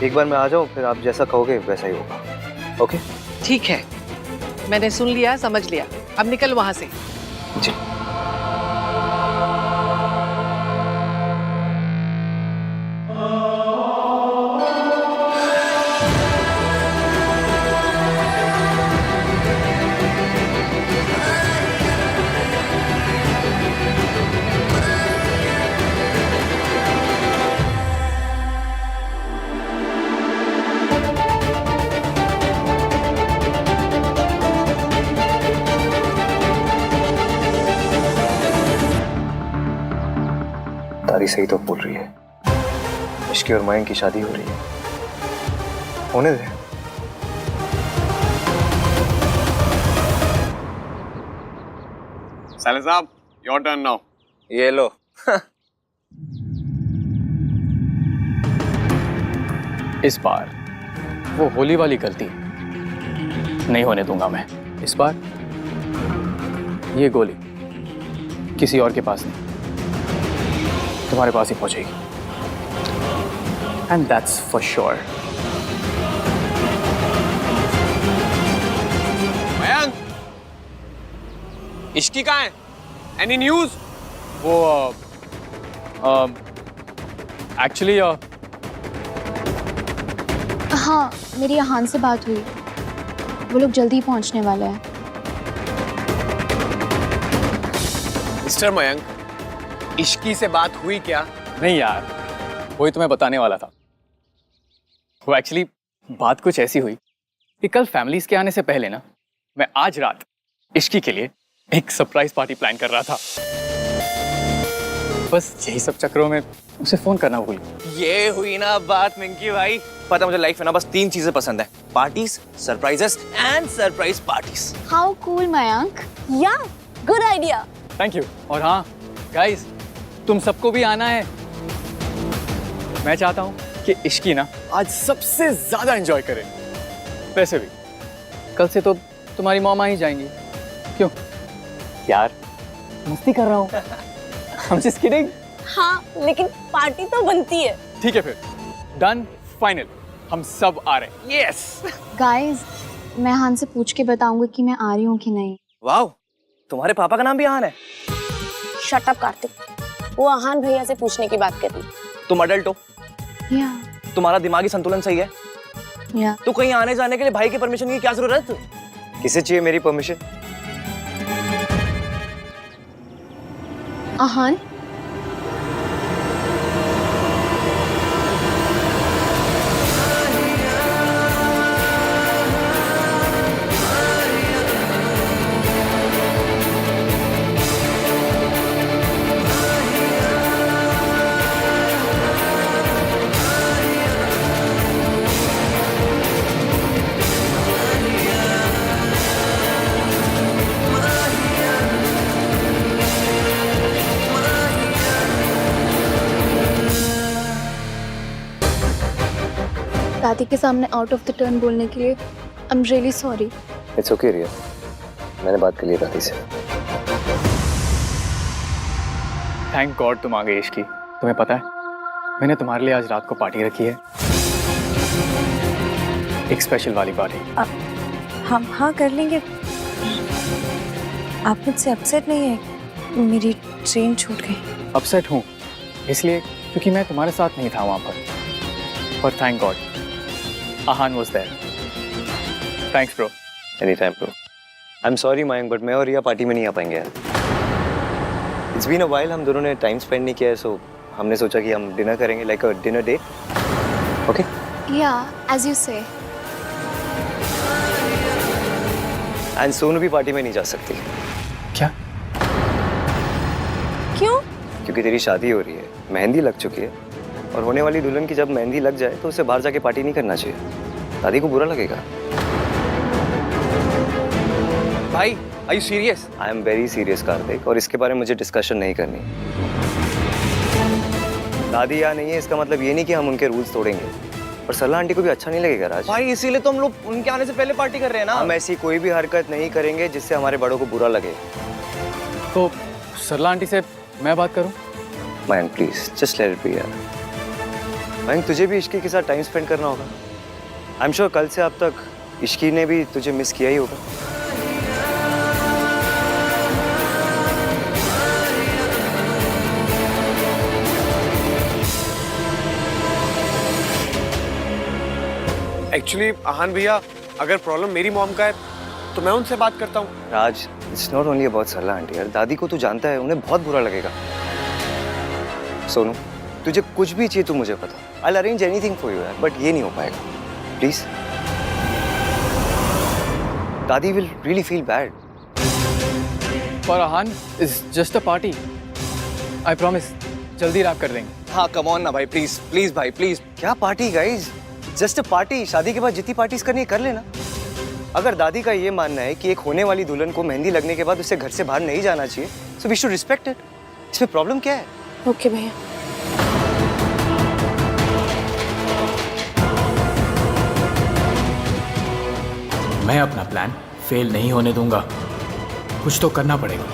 एक बार मैं आ जाऊँ, फिर आप जैसा कहोगे वैसा ही होगा। ओके ठीक है, मैंने सुन लिया, समझ लिया। अब निकल वहां से। जी। तारी सही तो बोल रही है, इश्की और मयंक की शादी हो रही है। होने दे। साले साहब, your turn now. ये लो। इस बार वो होली वाली गलती नहीं होने दूंगा मैं। इस बार ये गोली किसी और के पास नहीं, तुम्हारे पास ही पहुंचेगी। And that's for sure. Mayank, Ishki कहाँ है? Any news? वो एक्चुअली हाँ, मेरी आहान से बात हुई, वो लोग जल्दी ही पहुंचने वाले हैं। मिस्टर मयंक, इश्की से बात हुई क्या? नहीं यार, वही तुम्हें बताने वाला था। वो एक्चुअली बात कुछ ऐसी हुई कि कल फैमिलीज के आने से पहले ना, मैं आज रात इश्की के लिए एक सरप्राइज पार्टी प्लान कर रहा था। बस यही सब चक्करों में उसे फोन करना भूल गया। ये हुई ना बात मिंकी भाई। पता मुझे लाइफ में ना बस 3 चीजें पसंद है, parties, surprises and surprise parties. How cool Mayank. या गुड आइडिया। Thank you. और हाँ गाइस, तुम सबको भी आना है। मैं चाहता हूँ कि इश्की ना आज सबसे ज्यादा एंजॉय करे। वैसे भी कल से तो तुम्हारी मॉम आ ही जाएंगी। क्यों, यार मस्ती कर रहा हूँ। I'm just kidding. हाँ लेकिन पार्टी तो बनती है। ठीक है फिर, डन, फाइनल, हम सब आ रहे हैं। यस। गाइस, मैं आहान से पूछ के बताऊंगी कि मैं आ रही हूँ कि नहीं। वाह, तुम्हारे पापा का नाम भी आहान है? शट अप कार्तिक, वो आहान भैया से पूछने की बात कर रही। तुम अडल्ट हो, या तुम्हारा दिमागी संतुलन सही है? या तो कहीं आने जाने के लिए भाई की परमिशन की क्या जरूरत? किसे चाहिए मेरी परमिशन? आहान, दादी के सामने आउट ऑफ द टर्न बोलने के लिए I am really sorry. It's okay Riya, मैंने बात कर ली दादी से। थैंक गॉड तुम आ गए इश्की। तुम्हें पता है मैंने तुम्हारे लिए आज रात को पार्टी रखी है, एक स्पेशल वाली पार्टी। हम हाँ कर लेंगे। आप मुझसे अपसेट नहीं है? मेरी ट्रेन छूट गई। अपसेट हूँ इसलिए क्योंकि मैं तुम्हारे साथ नहीं था वहाँ पर thank God Aahan was there. Thanks bro. Any time bro. I am sorry Mayank, but मैं और रिया पार्टी में नहीं आ पाएंगे यार। इट्स बीन अ व्हाइल, हम दोनों ने टाइम स्पेंड नहीं किया है, सो हमने सोचा कि हम डिनर करेंगे, like a dinner date. Okay? या as you say. And Sonu भी पार्टी में नहीं जा सकती। क्या? क्यों? क्योंकि तेरी शादी हो रही है, मेहंदी लग चुकी है, और होने वाली दुल्हन की जब मेहंदी लग जाए तो उसे बाहर जाके पार्टी नहीं करना चाहिए, दादी को बुरा लगेगा। भाई, are you serious? I am very serious Kartik, और इसके बारे में मुझे डिस्कशन नहीं करनी। दादी यहाँ नहीं है इसका मतलब ये नहीं कि हम उनके रूल्स तोड़ेंगे, और सरला आंटी को भी अच्छा नहीं लगेगा राज। भाई इसीलिए तो हम लोग उनके आने से पहले पार्टी कर रहे हैं ना। हम ऐसी कोई भी हरकत नहीं करेंगे जिससे हमारे बड़ों को बुरा लगे। तो सरला आंटी से मैं बात करूं? Mayank please just let it be यार। मयंक तुझे भी इश्की के साथ टाइम स्पेंड करना होगा। आई एम श्योर कल से अब तक इश्की ने भी तुझे मिस किया ही होगा। एक्चुअली आहान भैया, अगर प्रॉब्लम मेरी मॉम का है तो मैं उनसे बात करता हूँ। Raj, it's not only about Sarla aunty यार, दादी को तू जानता है, उन्हें बहुत बुरा लगेगा। सोनू, तुझे कुछ भी चाहिए तू मुझे बता, I will arrange anything for you यार, बट ये नहीं हो पाएगा प्लीज। दादी will really feel bad. For Aahan is just a party, I promise जल्दी रैप कर देंगे। हाँ कम ऑन ना भाई, प्लीज प्लीज भाई प्लीज। क्या party guys, just a party. शादी के बाद जितनी पार्टीज करनी है कर लेना। अगर दादी का ये मानना है कि एक होने वाली दुल्हन को मेहंदी लगने के बाद उसे घर से बाहर नहीं जाना चाहिए, so we should respect it. इसमें प्रॉब्लम क्या है? ओके भैया। मैं अपना प्लान फेल नहीं होने दूंगा, कुछ तो करना पड़ेगा।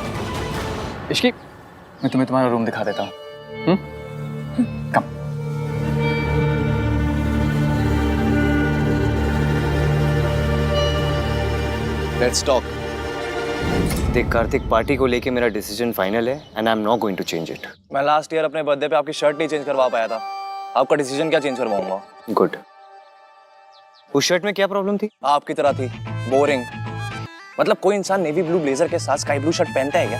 इश्की, मैं तुम्हें तुम्हारा रूम दिखा देता हूँ। कम। Let's talk. देख कार्तिक, पार्टी को लेके मेरा डिसीजन फाइनल है and I am not going to change it. मैं लास्ट ईयर अपने बर्थडे पे आपकी शर्ट नहीं चेंज करवा पाया था, आपका डिसीजन क्या चेंज करवाऊंगा? गुड। उस शर्ट में क्या प्रॉब्लम थी? आपकी तरह थी, बोरिंग। मतलब कोई इंसान नेवी ब्लू ब्लेजर के साथ स्काई ब्लू शर्ट पहनता है क्या?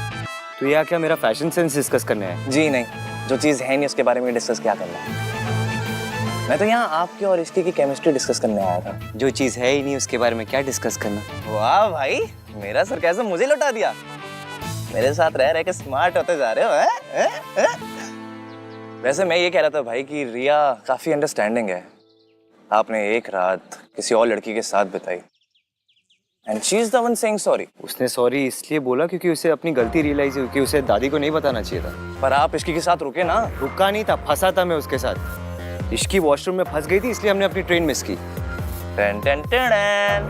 तो यह क्या मेरा फैशन सेंस डिस्कस करने है? जी नहीं, जो चीज है नहीं उसके बारे में डिस्कस क्या करना है। मैं तो यहाँ आपकी और इसकी की केमिस्ट्री डिस्कस करने आया था। जो चीज है ही नहीं उसके बारे में क्या डिस्कस करना? वाह भाई, मेरा सरकाज़म मुझे लौटा दिया। मेरे साथ रह रह के स्मार्ट होते जा रहे हो हैं? वैसे मैं ये कह रहा था भाई कि रिया काफी अंडरस्टैंडिंग है। आपने एक रात किसी और लड़की के साथ बिताई and she is the one saying sorry. उसने सॉरी इसलिए बोला क्योंकि उसे अपनी गलती रियलाइज हुई कि उसे दादी को नहीं बताना चाहिए था। पर आप इश्की के साथ रुके ना। रुका नहीं था, फंसा था मैं उसके साथ। इश्की वॉशरूम में फंस गई थी इसलिए हमने अपनी ट्रेन मिस की। टन टन टन।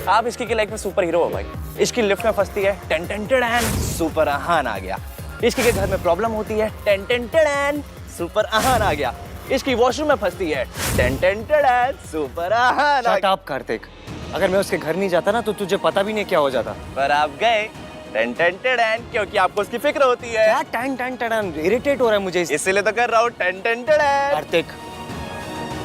आप इसकी लाइफ में सुपर हीरो हो भाई। इसकी लिफ्ट में फंसती है, ten ten ten, super Ahaan आ गया। इसकी के घर में प्रॉब्लम होती है, ten ten ten, super Ahaan आ गया। इसकी वॉशरूम में फंसती है, ten ten ten, super Ahaan आ गया। आप कार्तिक, अगर मैं उसके घर नहीं जाता ना तो तुझे पता भी नहीं क्या हो जाता। पर आप गए, टेन टेन टेन, क्योंकि आपको उसकी फिक्र होती है। क्या टेन टेन टेन, इरिटेट हो रहा है मुझे इसीलिए तो कर रहा हूँ, टेन टेन टेन। कार्तिक,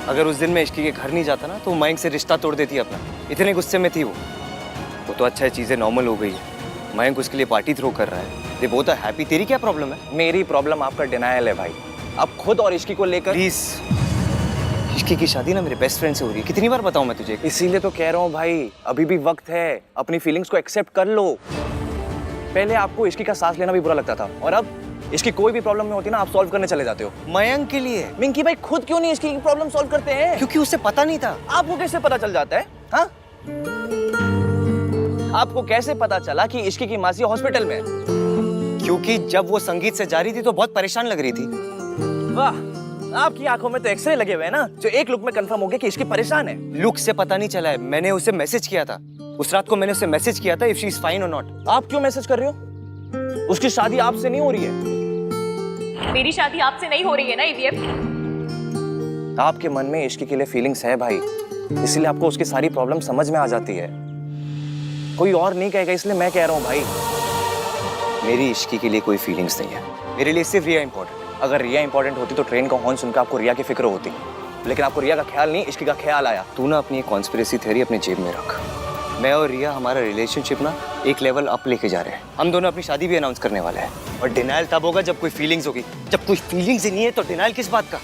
अगर उस दिन मैं इश्की के घर नहीं जाता ना तो मयंक से रिश्ता तोड़ देती अपना। इतने गुस्से में थी वो तो अच्छा है, चीजें नॉर्मल हो गई है। मयंक उसके लिए पार्टी थ्रो कर रहा है, ये बहुत हैप्पी। तेरी क्या प्रॉब्लम है? मेरी प्रॉब्लम आपका डिनायल है भाई। अब खुद और इश्की को लेकर प्लीज, इश्की की शादी ना मेरे बेस्ट फ्रेंड से हो रही है, कितनी बार बताऊं मैं तुझे? इसीलिए तो कह रहा हूँ भाई, अभी भी वक्त है, अपनी फीलिंग्स को एक्सेप्ट कर लो। पहले आपको इश्की का सांस लेना भी बुरा लगता था, और अब इसकी कोई भी प्रॉब्लम में होती है ना, आप सॉल्व करने चले जाते हो। मयंक के लिए। मिंकी भाई खुद क्यों नहीं इसकी प्रॉब्लम सॉल्व करते हैं? क्योंकि उसे पता नहीं था। आपको कैसे पता चल जाता है? हाँ, आपको कैसे पता चला कि इश्की की मासी हॉस्पिटल में है? क्योंकि जब वो संगीत से जा रही थी तो बहुत परेशान लग रही थी। वाह, आपकी आंखों में तो एक्सरे लगे हुए हैं ना, जो एक लुक में कंफर्म हो गया कि इश्की परेशान है। लुक से पता नहीं चला है, मैंने उसे मैसेज किया था। उस रात को मैंने उसे मैसेज किया था, इफ शी इज फाइन और नॉट। आप क्यों मैसेज कर रहे हो? उसकी शादी आपसे नहीं हो रही है। मेरी शादी आपसे नहीं हो रही है ना ईवीएम? आपके मन में इश्की के लिए फीलिंग्स है भाई, इसलिए आपको उसकी सारी प्रॉब्लम समझ में आ जाती है। कोई और नहीं कहेगा, इसलिए मैं कह रहा हूँ भाई। मेरी इश्की के लिए कोई फीलिंग्स नहीं है, मेरे लिए सिर्फ रिया इंपॉर्टेंट। अगर रिया इंपॉर्टेंट होती तो ट्रेन का हॉर्न सुनकर आपको रिया की फिक्र होती, लेकिन आपको रिया का ख्याल नहीं, इश्की का ख्याल आया। तू ना अपनी कॉन्स्पिरेसी थ्योरी अपने जेब में रख। मैं और रिया हमारा रिलेशनशिप ना एक लेवल अप लेके जा रहे हैं। हम दोनों अपनी शादी भी अनाउंस करने वाले हैं, और डिनायल तब होगा जब कोई फीलिंग्स होगी। जब कोई फीलिंग्स ही नहीं है तो डिनायल किस बात का?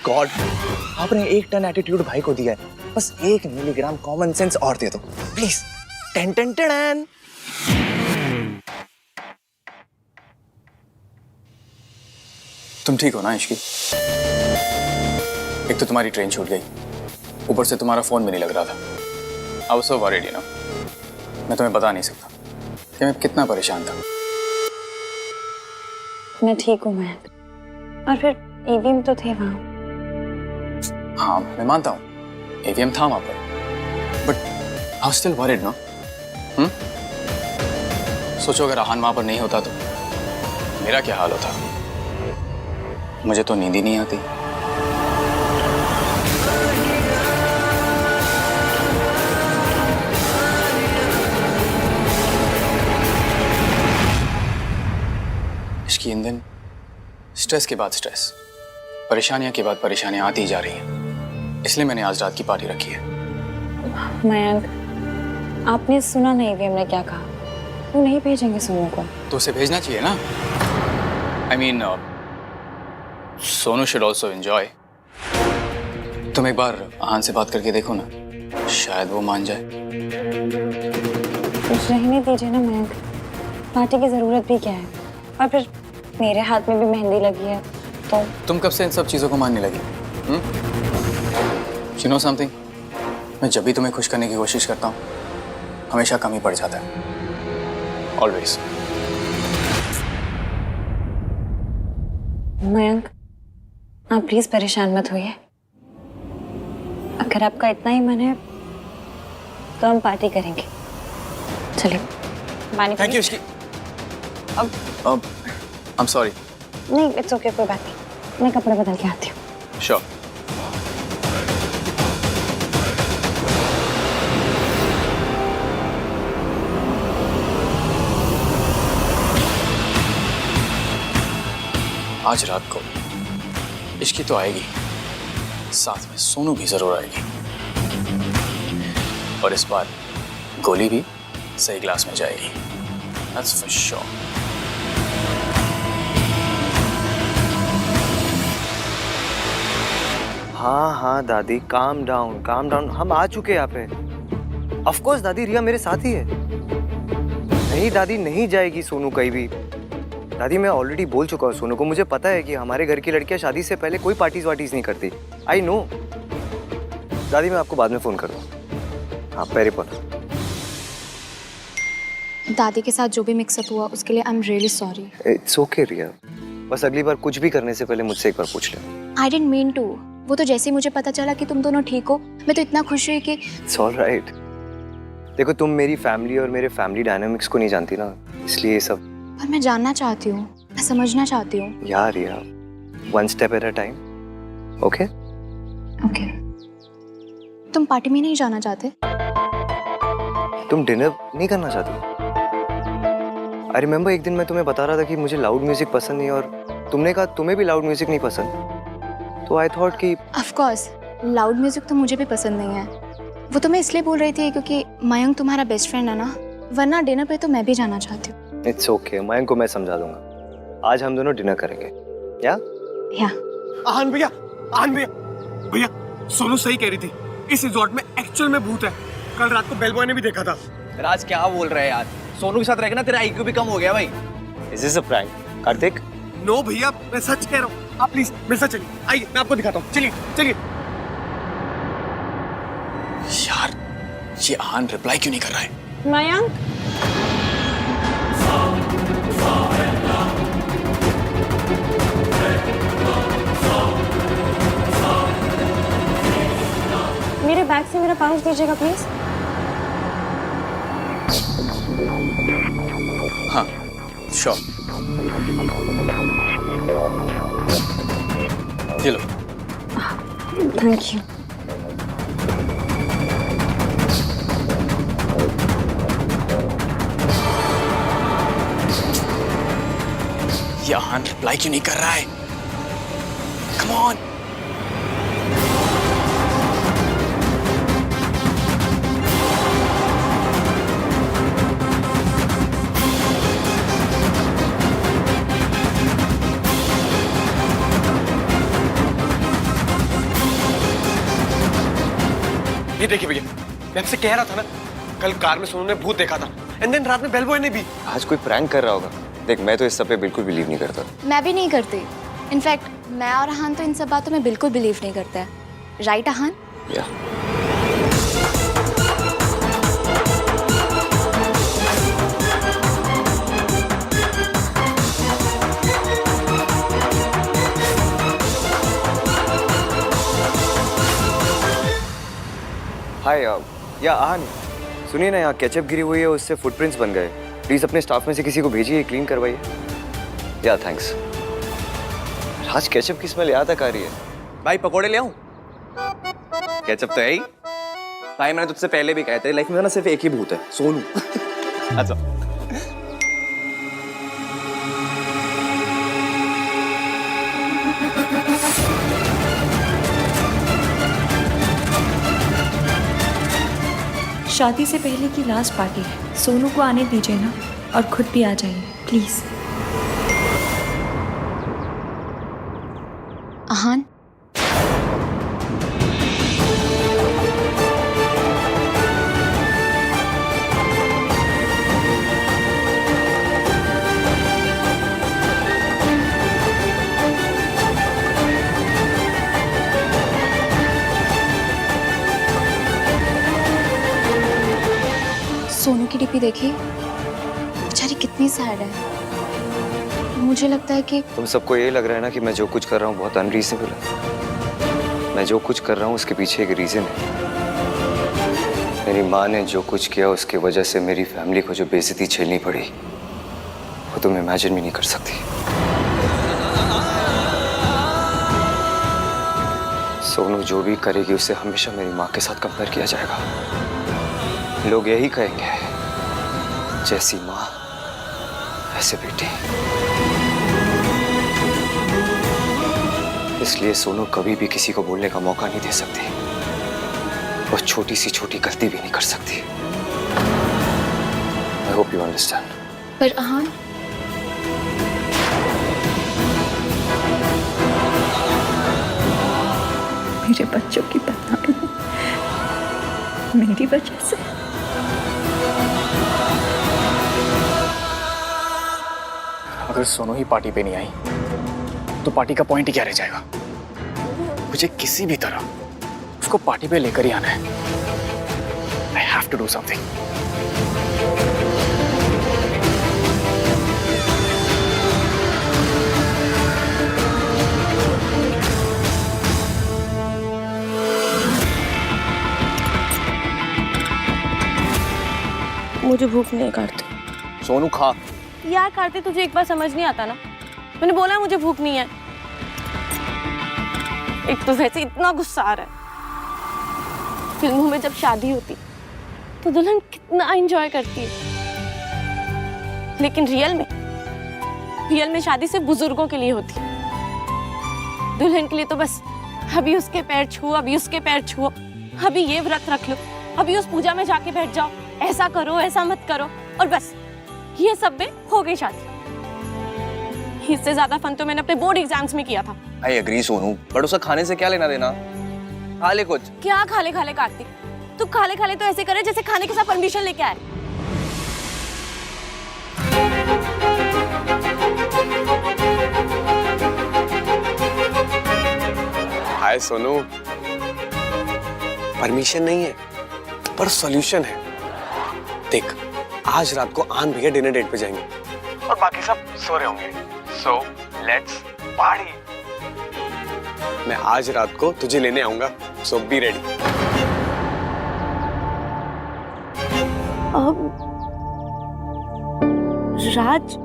गॉड, आपने एक टन एटीट्यूड भाई को दिया है, बस 1 मिलीग्राम कॉमन सेंस और दे दो प्लीज। Ten ten ten. तुम ठीक हो ना इश्की? एक तो तुम्हारी ट्रेन छूट गई, ऊपर से तुम्हारा फोन भी नहीं लग रहा था। I was so worried, you know. मैं तुम्हें बता नहीं सकता कि मैं कितना परेशान था। मैं ठीक हूँ मयंक, और फिर ईवीएम तो थे वहाँ। हाँ, मैं मानता हूँ एवीएम था वहाँ पर, but I was still worried, no? सोचो अगर आहान वहाँ पर नहीं होता तो मेरा क्या हाल होता। मुझे तो नींद ही नहीं आती। इसकी ईंधन स्ट्रेस के बाद स्ट्रेस, परेशानियां के बाद परेशानियां आती ही जा रही हैं, इसलिए मैंने आज रात की पार्टी रखी है। मयंक, आपने सुना नहीं ईवीएम ने क्या कहा? वो नहीं भेजेंगे सोनू को। तो उसे भेजना चाहिए ना। I mean, Sonu should also enjoy. तुम एक बार आहान से बात करके देखो ना, शायद वो मान जाए। रहने दीजिए ना मयंक, पार्टी की जरूरत भी क्या है? और फिर मेरे हाथ में भी मेहंदी लगी है तो। तुम कब से इन सब चीजों को मानने लगी? You know something? मैं जब भी तुम्हें खुश करने की कोशिश करता हूँ, हमेशा कम ही पड़ जाता है। Always. मयंक, आप प्लीज परेशान मत होइए। अगर आपका इतना ही मन है तो हम पार्टी करेंगे। चलिए पानी। Thank you Ishki. अब I'm sorry. नहीं, इट्स ओके, कोई बात नहीं। मैं कपड़े बदल के आती हूँ। Sure. आज रात को इश्की तो आएगी, साथ में सोनू भी जरूर आएगी, और इस बार गोली भी सही ग्लास में जाएगी। That's for sure. हाँ हाँ दादी, काम डाउन। हम आ चुके यहाँ पे। ऑफ कोर्स दादी, रिया मेरे साथ ही है। नहीं दादी, नहीं जाएगी सोनू कहीं भी। दादी मैं ऑलरेडी बोल चुका हूँ सोनू को, मुझे पता है कि हमारे घर की लड़कियां शादी से पहले कोई पार्टीज नहीं करती। I know. दादी मैं आपको बाद में फोन कर दूँ। हाँ, पेरी पर। दादी के साथ जो भी मिक्सअप हुआ उसके लिए I am really sorry. It's okay Riya, बस अगली बार कुछ भी करने से पहले मुझसे एक बार पूछ ले। I didn't mean to. वो तो जैसे ही मुझे पता चला कि तुम दोनों ठीक हो, मैं तो इतना खुश हुई कि इट्स ऑल राइट। देखो तुम मेरी फैमिली और मेरे फैमिली डायनामिक्स को नहीं जानती ना, इसलिए ये सब। पर मैं जानना चाहती हूँ, मैं समझना चाहती हूँ। यार यार, one step at a time. Okay okay. तुम पार्टी में नहीं जाना चाहते? तुम डिनर नहीं करना चाहती? आई रिमेम्बर एक दिन मैं तुम्हें बता रहा था कि मुझे लाउड म्यूजिक पसंद नहीं, और तुमने कहा तुम्हें भी लाउड म्यूजिक नहीं पसंद। तो आई थॉट कि ऑफ कोर्स लाउड म्यूजिक तो मुझे भी पसंद नहीं है। वो तो मैं इसलिए बोल रही थी क्योंकि मयंक तुम्हारा बेस्ट फ्रेंड है ना, वरना डिनर पे तो मैं भी जाना चाहती हूँ। इट्स ओके, मयंक को मैं समझा दूंगा। आज हम दोनों डिनर करेंगे। या आहान भैया, आहान भैया, भैया सोनू सही कह रही थी, इस रिजॉर्ट में एक्चुअल में भूत है। कल रात को बेल बॉय ने भी देखा था। राज क्या बोल रहा है यार, सोनू के साथ रहेगा ना तेरा IQ भी कम हो गया भाई। Is this a prank Kartik? No भैया, मैं सच कह रहा हूँ। आप प्लीज मेरे साथ चलिए, आइए मैं आपको दिखाता हूँ। चलिए चलिए। यार ये आहान रिप्लाई क्यों नहीं कर रहा है? मयंक, मेरे बैग से मेरा पाउच दीजिएगा प्लीज। हाँ श्योर। ये लो। Thank you. ये आहान रिप्लाई क्यों नहीं कर रहा है? Come on. ये देखिए भैया, मैं आपसे कह रहा था ना, कल कार में सोनू ने भूत देखा था, एंड देन रात में बेल बॉय ने भी। आज कोई प्रैंक कर रहा होगा। देख मैं तो इस सब पे बिल्कुल बिलीव नहीं करता। मैं भी नहीं करती। इनफैक्ट मैं और आहान तो इन सब बातों में बिल्कुल बिलीव नहीं करते हैं। राइट आहान? या हाय या आहान, सुनिए ना, यहाँ केचप गिरी हुई है, उससे फुटप्रिंट्स बन गए। प्लीज अपने स्टाफ में से किसी को भेजिए, क्लीन करवाइए। या थैंक्स। आज केचप की स्मेल यहाँ तक आ रही है। भाई पकोड़े ले आऊं? केचप तो है ही। भाई मैंने तुझसे पहले भी कहा तेरी लाइफ में ना सिर्फ एक ही भूत है, सोनू। अच्छा शादी से पहले की लास्ट पार्टी है, सोनू को आने दीजिए ना, और खुद भी आ जाइए प्लीज। आहान, सोनू की डीपी देखी, बेचारी कितनी सैड है। मुझे लगता है कि तुम सबको ये लग रहा है ना कि मैं जो कुछ कर रहा हूँ बहुत अनरीजनेबल है। मैं जो कुछ कर रहा हूँ उसके पीछे एक रीजन है। मेरी माँ ने जो कुछ किया उसके वजह से मेरी फैमिली को जो बेइज्जती झेलनी पड़ी, वो तुम इमेजिन भी नहीं कर सकती। सोनू जो भी करेगी उसे हमेशा मेरी माँ के साथ कंपेयर किया जाएगा। लोग यही कहेंगे, जैसी माँ ऐसे बेटी। इसलिए सोनू कभी भी किसी को बोलने का मौका नहीं दे सकती, और छोटी सी छोटी गलती भी नहीं कर सकती। I hope you understand. पर आहान, मेरे बच्चों की बदनामी मेरी वजह से। अगर सोनू ही पार्टी पे नहीं आई तो पार्टी का पॉइंट ही क्या रह जाएगा? मुझे किसी भी तरह उसको पार्टी पे लेकर ही आना है। I have to do something. मुझे भूख नहीं है कार्तिक। सोनू खा। यार कार्तिक तुझे एक बार समझ नहीं आता ना, मैंने बोला मुझे भूख नहीं है। एक तो वैसे इतना गुस्सा आ रहा है। फिल्मों में जब शादी होती तो दुल्हन कितना एंजॉय करती है, लेकिन रियल में शादी सिर्फ बुजुर्गों के लिए होती है। दुल्हन के लिए तो बस अभी उसके पैर छुओ, अभी उसके पैर छुओ, अभी ये व्रत रख लो, अभी उस पूजा में जाके बैठ जाओ, ऐसा करो ऐसा मत करो, और बस ये सब में हो गई शादी। इससे ज्यादा फन तो मैंने अपने बोर्ड एग्जाम्स में किया था। आई एग्री सोनू, बट उसका खाने से क्या लेना देना? खा ले कुछ। क्या खाले खाले कार्तिक, तू खाले खाले तो ऐसे करे जैसे खाने के साथ परमिशन लेके आए। हाय सोनू, परमिशन नहीं है पर सॉल्यूशन है। देख, आज रात को आन भैया डिनर डेट पे जाएंगे और बाकी सब सो रहे होंगे, सो लेट्स पार्टी। मैं आज रात को तुझे लेने आऊंगा, सो बी रेडी। अब राज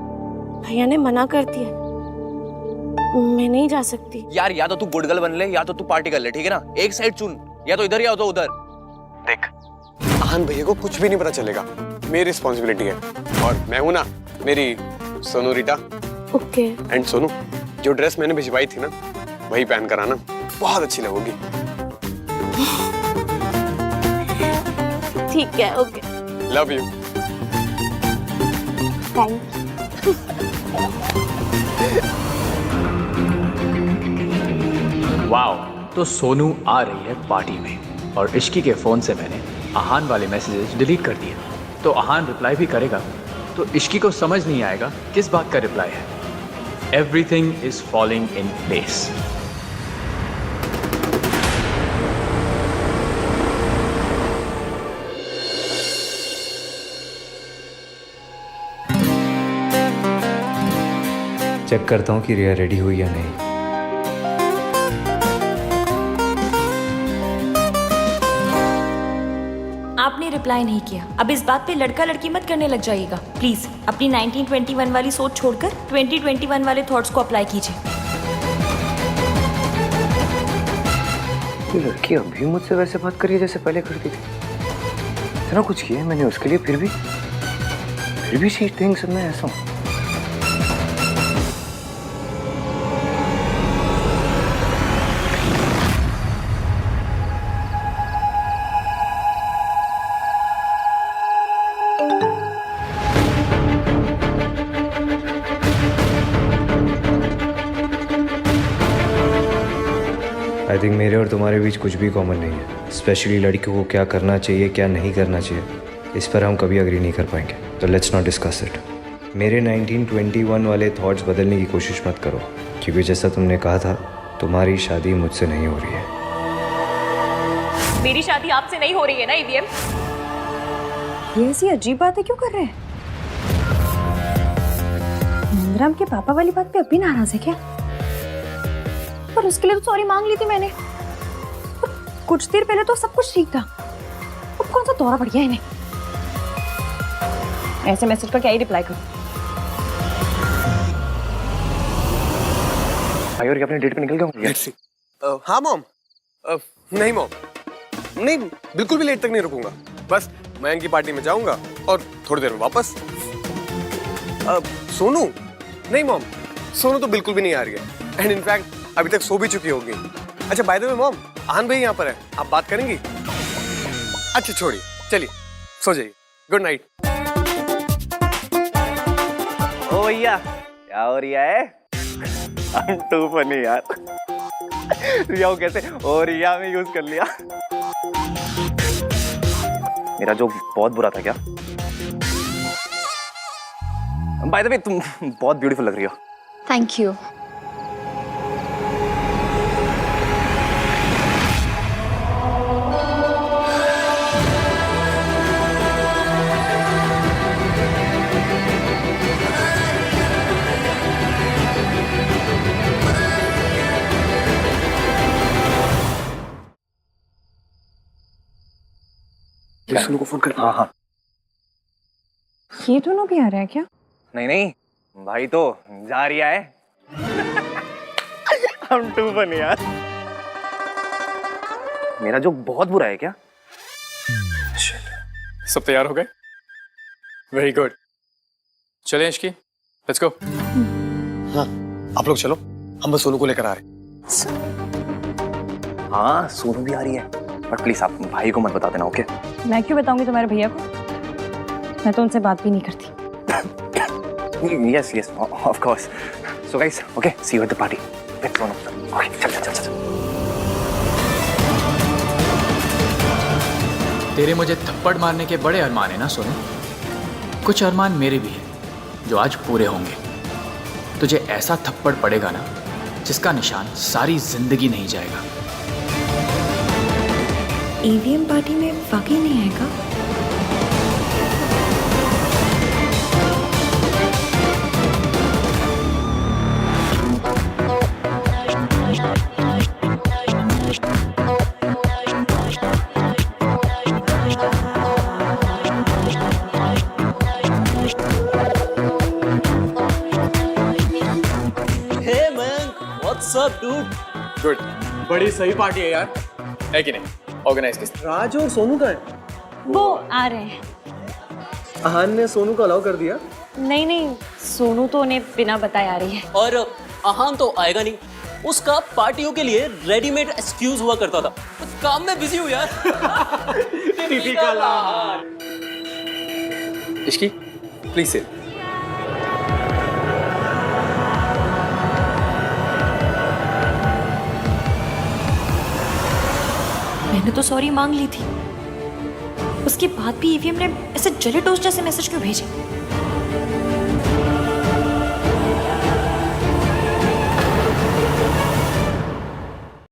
भैया ने मना कर दिया, मैं नहीं जा सकती। यार या तो तू गुड गर्ल बन ले या तो तू पार्टी कर ले, ठीक है ना? एक साइड चुन, या तो इधर या तो उधर। देख, आन भैया को कुछ भी नहीं पता चलेगा, मेरी रिस्पॉन्सिबिलिटी है। और मैं हूं ना, मेरी सोनू रीटा। ओके। एंड सोनू, जो ड्रेस मैंने भिजवाई थी ना, वही पहन कर आना, बहुत अच्छी लगोगी। ठीक है, okay. Love you. Thank wow, तो सोनू आ रही है पार्टी में, और इश्की के फ़ोन से मैंने आहान वाले मैसेजेस डिलीट कर दिए। तो आहान रिप्लाई भी करेगा तो इश्की को समझ नहीं आएगा किस बात का रिप्लाई है। Everything is falling in place. Check करता हूँ कि रिया रेडी हुई या नहीं। आपने रिप्लाई नहीं किया। अब इस बात पे लड़का लड़की मत करने लग जाइएगा प्लीज। अपनी 1921 वाली सोच छोड़कर 2021 वाले थॉट्स को अप्लाई कीजिए। ये लड़की अभी मुझसे वैसे बात करी जैसे पहले करती थी। इतना कुछ किया है मैंने उसके लिए, फिर भी शी थिंक्स मैं ऐसा हूँ। आई थिंक मेरे और तुम्हारे बीच कुछ भी कॉमन नहीं है, स्पेशली लड़कियों को क्या करना चाहिए क्या नहीं करना चाहिए, इस पर हम कभी अग्री नहीं कर पाएंगे। तो लेट्स नॉट डिस्कस इट। मेरे 1921 वाले थॉट्स बदलने की कोशिश मत करो, क्योंकि जैसा तुमने कहा था, तुम्हारी शादी मुझसे नहीं हो रही है। मेरी शादी आपसे नहीं हो रही है ना ईवीएम? ये ऐसी अजीब बातें क्यों कर रहे हैं? नंदराम के पापा वाली बात पे अभी नाराज है क्या? पर उसके लिए तो सॉरी मांग ली थी मैंने। कुछ देर पहले तो सब कुछ ठीक था, अब कौन सा दौरा पड़ गया इन्हें? ऐसे मैसेज का क्या ही रिप्लाई करूं? भाई और अपने डेट पे निकल गया। हाँ मॉम। नहीं मॉम, नहीं, बिल्कुल भी लेट तक नहीं रुकूंगा। बस मयंक की पार्टी में जाऊंगा और थोड़ी देर में वापस। सोनू? नहीं मॉम, सोनू तो बिल्कुल भी नहीं आ रही है, एंड इनफैक्ट अभी तक सो भी चुकी होगी। अच्छा बाय द वे मॉम, आहान भाई यहाँ पर है, आप बात करेंगी? अच्छा छोड़िए, चलिए सो जाइए, गुड नाइट। ओ भैया, क्या हो रिया है? टू फनी यार। रिया को कैसे ओ रिया में यूज कर लिया। मेरा जो बहुत बुरा था क्या? बाय द वे तुम बहुत ब्यूटीफुल लग रही हो। Thank you. सोनू को फोन कर। हाँ हाँ। ये दोनों भी आ रहे हैं क्या? नहीं नहीं, भाई तो जा रिया है। हम टू बने यार। मेरा जोक बहुत बुरा है क्या? सब तैयार हो गए? Very good. चलें इश्की, लेट्स गो। हाँ, आप लोग चलो, हम बस सोनू को लेकर आ रहे हैं। हाँ सोनू भी आ रही है, बट प्लीज आप भाई को मत बता देना, ओके? मैं क्यों बताऊंगी तुम्हारे भैया को? मैं तो उनसे बात भी नहीं करती। Yes yes of course. So guys, okay, see you at the party with Sonu. Okay, चल चल चल चल। तेरे मुझे थप्पड़ मारने के बड़े अरमान है ना सोनू? कुछ अरमान मेरे भी हैं जो आज पूरे होंगे। तुझे ऐसा थप्पड़ पड़ेगा ना जिसका निशान सारी जिंदगी नहीं जाएगा। ईवीएम पार्टी में वाकई नहीं आएगा? गुड, बड़ी सही पार्टी है यार। है कि नहीं? ऑर्गेनाइज किस? राज और सोनू का है। वो आ रहे हैं। आहान ने सोनू को अलाउ कर दिया? नहीं नहीं, सोनू तो उन्हें बिना बताए आ रही है। और आहान तो आएगा नहीं, उसका पार्टियों के लिए रेडीमेड एक्सक्यूज हुआ करता था। उस काम में बिजी हूँ यार। Typical Aahan. Ishki, please sit. मैंने तो सॉरी मांग ली थी, उसके बाद भी ईवीएम ने ऐसे जले टोस्ट जैसे मैसेज क्यों भेजे?